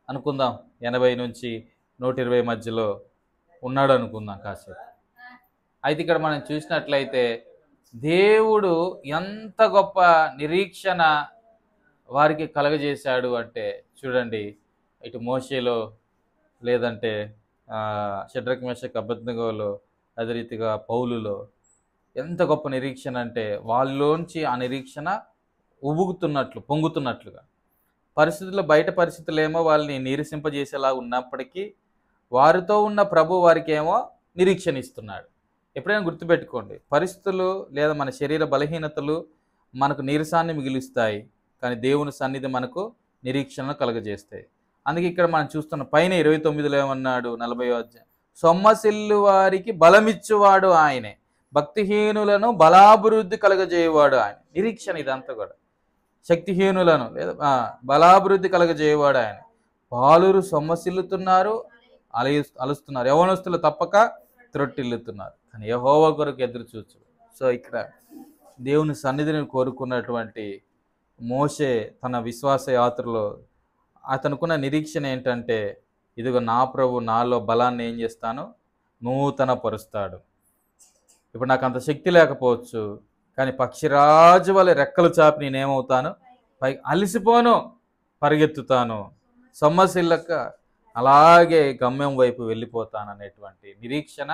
అనుకుందాం 80 నుంచి 120 మధ్యలో ఉన్నాడు అనుకుందాం కాసేపు. అయితే ఇక్కడ మనం చూసినట్లయితే దేవుడు ఎంత గొప్ప నిరీక్షణ వారికి కలగజేశాడు అంటే చూడండి, ఇటు మోషేలో, లేదంటే షడ్రక్ మేషక్ అబేద్నెగోలో, అదే రీతిగా పౌలులో ఎంత గొప్ప నిరీక్షణ అంటే వాళ్ళలోంచి ఆ నిరీక్షణ ఉబుకుతున్నట్లు, పొంగుతున్నట్లుగా. పరిస్థితులు, బయట పరిస్థితులు ఏమో వాళ్ళని నీరసింపజేసేలా ఉన్నప్పటికీ వారితో ఉన్న ప్రభు వారికి ఏమో నిరీక్షణ ఇస్తున్నాడు. ఎప్పుడైనా గుర్తుపెట్టుకోండి, పరిస్థితులు లేదా మన శరీర బలహీనతలు మనకు నీరసాన్ని మిగిలిస్తాయి, కానీ దేవుని సన్నిధి మనకు నిరీక్షణను కలగజేస్తాయి. అందుకే ఇక్కడ మనం చూస్తున్న పైన 29లో ఏమన్నాడు? 40వ అధ్యాయం, సొమ్మసిల్లు వారికి బలమిచ్చువాడు ఆయనే, భక్తిహీనులను బలాభివృద్ధి కలగజేయవాడు ఆయన. నిరీక్షణ ఇదంతా కూడా. శక్తిహీనులను లేదా బలాభివృద్ధి కలగజేయవాడు ఆయన. బాలురు సొమ్మసిల్లుతున్నారు, అలుస్తున్నారు, యవనస్తులు తప్పక త్రొట్టిల్లుతున్నారు, కానీ యెహోవా కొరకు ఎదురు చూచు. సో ఇక్కడ దేవుని సన్నిధిని కోరుకున్నటువంటి మోషే తన విశ్వాస యాత్రలో అతనుకున్న నిరీక్షణ ఏంటంటే, ఇదిగో నా ప్రభు నాలో బలాన్ని ఏం చేస్తాను? నూతన పరుస్తాడు. ఇప్పుడు నాకు అంత శక్తి లేకపోవచ్చు, కానీ పక్షిరాజు వలె రెక్కలు చాపి నేనేమవుతాను? పైకి అలసిపోను, పరిగెత్తుతాను, సొమ్మసిల్లక అలాగే గమ్యం వైపు వెళ్ళిపోతాను అనేటువంటి నిరీక్షణ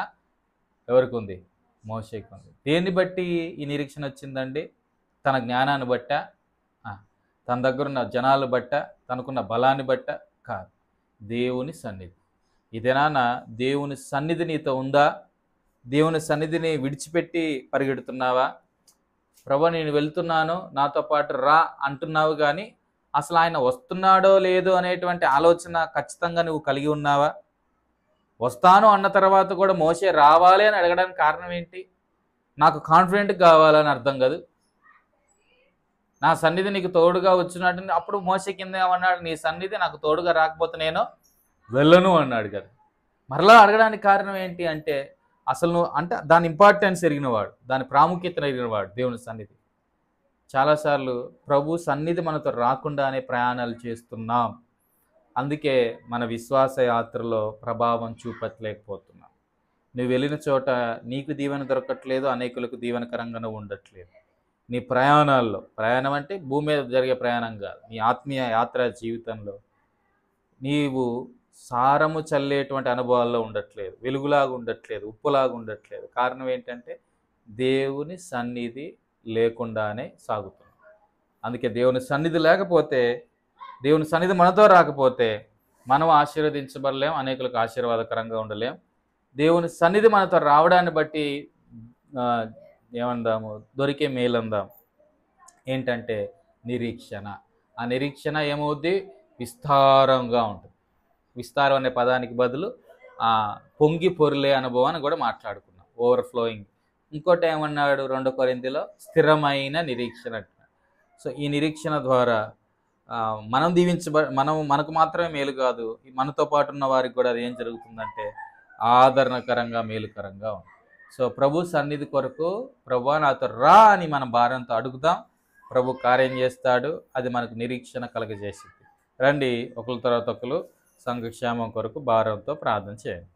ఎవరికి ఉంది? మోషేకి ఉంది. దేన్ని బట్టి ఈ నిరీక్షణ వచ్చిందండి? తన జ్ఞానాన్ని బట్ట, తన దగ్గరున్న జనాలు బట్ట, తనకున్న బలాన్ని బట్ట కాదు, దేవుని సన్నిధి. ఇదేనా దేవుని సన్నిధి నీతో ఉందా? దేవుని సన్నిధిని విడిచిపెట్టి పరిగెడుతున్నావా? ప్రభు నేను వెళ్తున్నాను నాతో పాటు రా అంటున్నావు, కానీ అసలు ఆయన వస్తున్నాడో లేదో అనేటువంటి ఆలోచన ఖచ్చితంగా నువ్వు కలిగి ఉన్నావా? వస్తాను అన్న తర్వాత కూడా మోషే రావాలి అని అడగడానికి కారణం ఏంటి? నాకు కాన్ఫిడెంట్ కావాలని అర్థం కాదు. నా సన్నిధి నీకు తోడుగా వచ్చినట్టు. అప్పుడు మోషే కింద ఏమన్నాడు? నీ సన్నిధి నాకు తోడుగా రాకపోతే నేను వెళ్ళను అన్నాడు కదా. మరలా అడగడానికి కారణం ఏంటి అంటే, అసలు నువ్వు అంటే దాని ఇంపార్టెన్స్ ఎరిగినవాడు, దాని ప్రాముఖ్యతను ఎరిగినవాడు దేవుని సన్నిధి. చాలాసార్లు ప్రభు సన్నిధి మనతో రాకుండానే ప్రయాణాలు చేస్తున్నాం. అందుకే మన విశ్వాస యాత్రలో ప్రభావం చూపట్లేకపోతున్నాం. నువ్వు వెళ్ళిన చోట నీకు దీవెన దొరకట్లేదు, అనేకులకు దీవెనకరంగా ఉండట్లేదు. నీ ప్రయాణాల్లో, ప్రయాణం అంటే భూమి మీద జరిగే ప్రయాణం కాదు, నీ ఆత్మీయ యాత్ర జీవితంలో నీవు సారము చల్లేటువంటి అనుభవాల్లో ఉండట్లేదు, వెలుగులాగా ఉండట్లేదు, ఉప్పులాగా ఉండట్లేదు. కారణం ఏంటంటే దేవుని సన్నిధి లేకుండానే సాగుతుంది. అందుకే దేవుని సన్నిధి లేకపోతే, దేవుని సన్నిధి మనతో రాకపోతే మనం ఆశీర్వదించబడలేం, అనేకులకు ఆశీర్వాదకరంగా ఉండలేం. దేవుని సన్నిధి మనతో రావడాన్ని బట్టి ఏమందాము, దొరికే మేలందాం ఏంటంటే నిరీక్షణ. ఆ నిరీక్షణ ఏమవుద్ది? విస్తారంగా ఉంటుంది. విస్తారం అనే పదానికి బదులు పొంగి పొర్లే అనుభవాన్ని కూడా మాట్లాడుకున్నాం, ఓవర్ఫ్లోయింగ్. ఇంకోటి ఏమన్నాడు 2 కొరింథీలో? స్థిరమైన నిరీక్షణ అంటున్నాడు. సో ఈ నిరీక్షణ ద్వారా మనం మనకు మాత్రమే మేలు కాదు, మనతో పాటు ఉన్న వారికి కూడా అది ఏం జరుగుతుందంటే ఆదరణకరంగా, మేలుకరంగా ఉంది. సో ప్రభు సన్నిధి కొరకు ప్రభు నాతో రా అని మన భారంతో అడుగుదాం, ప్రభు కార్యం చేస్తాడు. అది మనకు నిరీక్షణ కలగజేసింది. రండి ఒకరి తర్వాత ఒకరు సంఘక్షేమం కొరకు భారంతో ప్రార్థన చేయండి.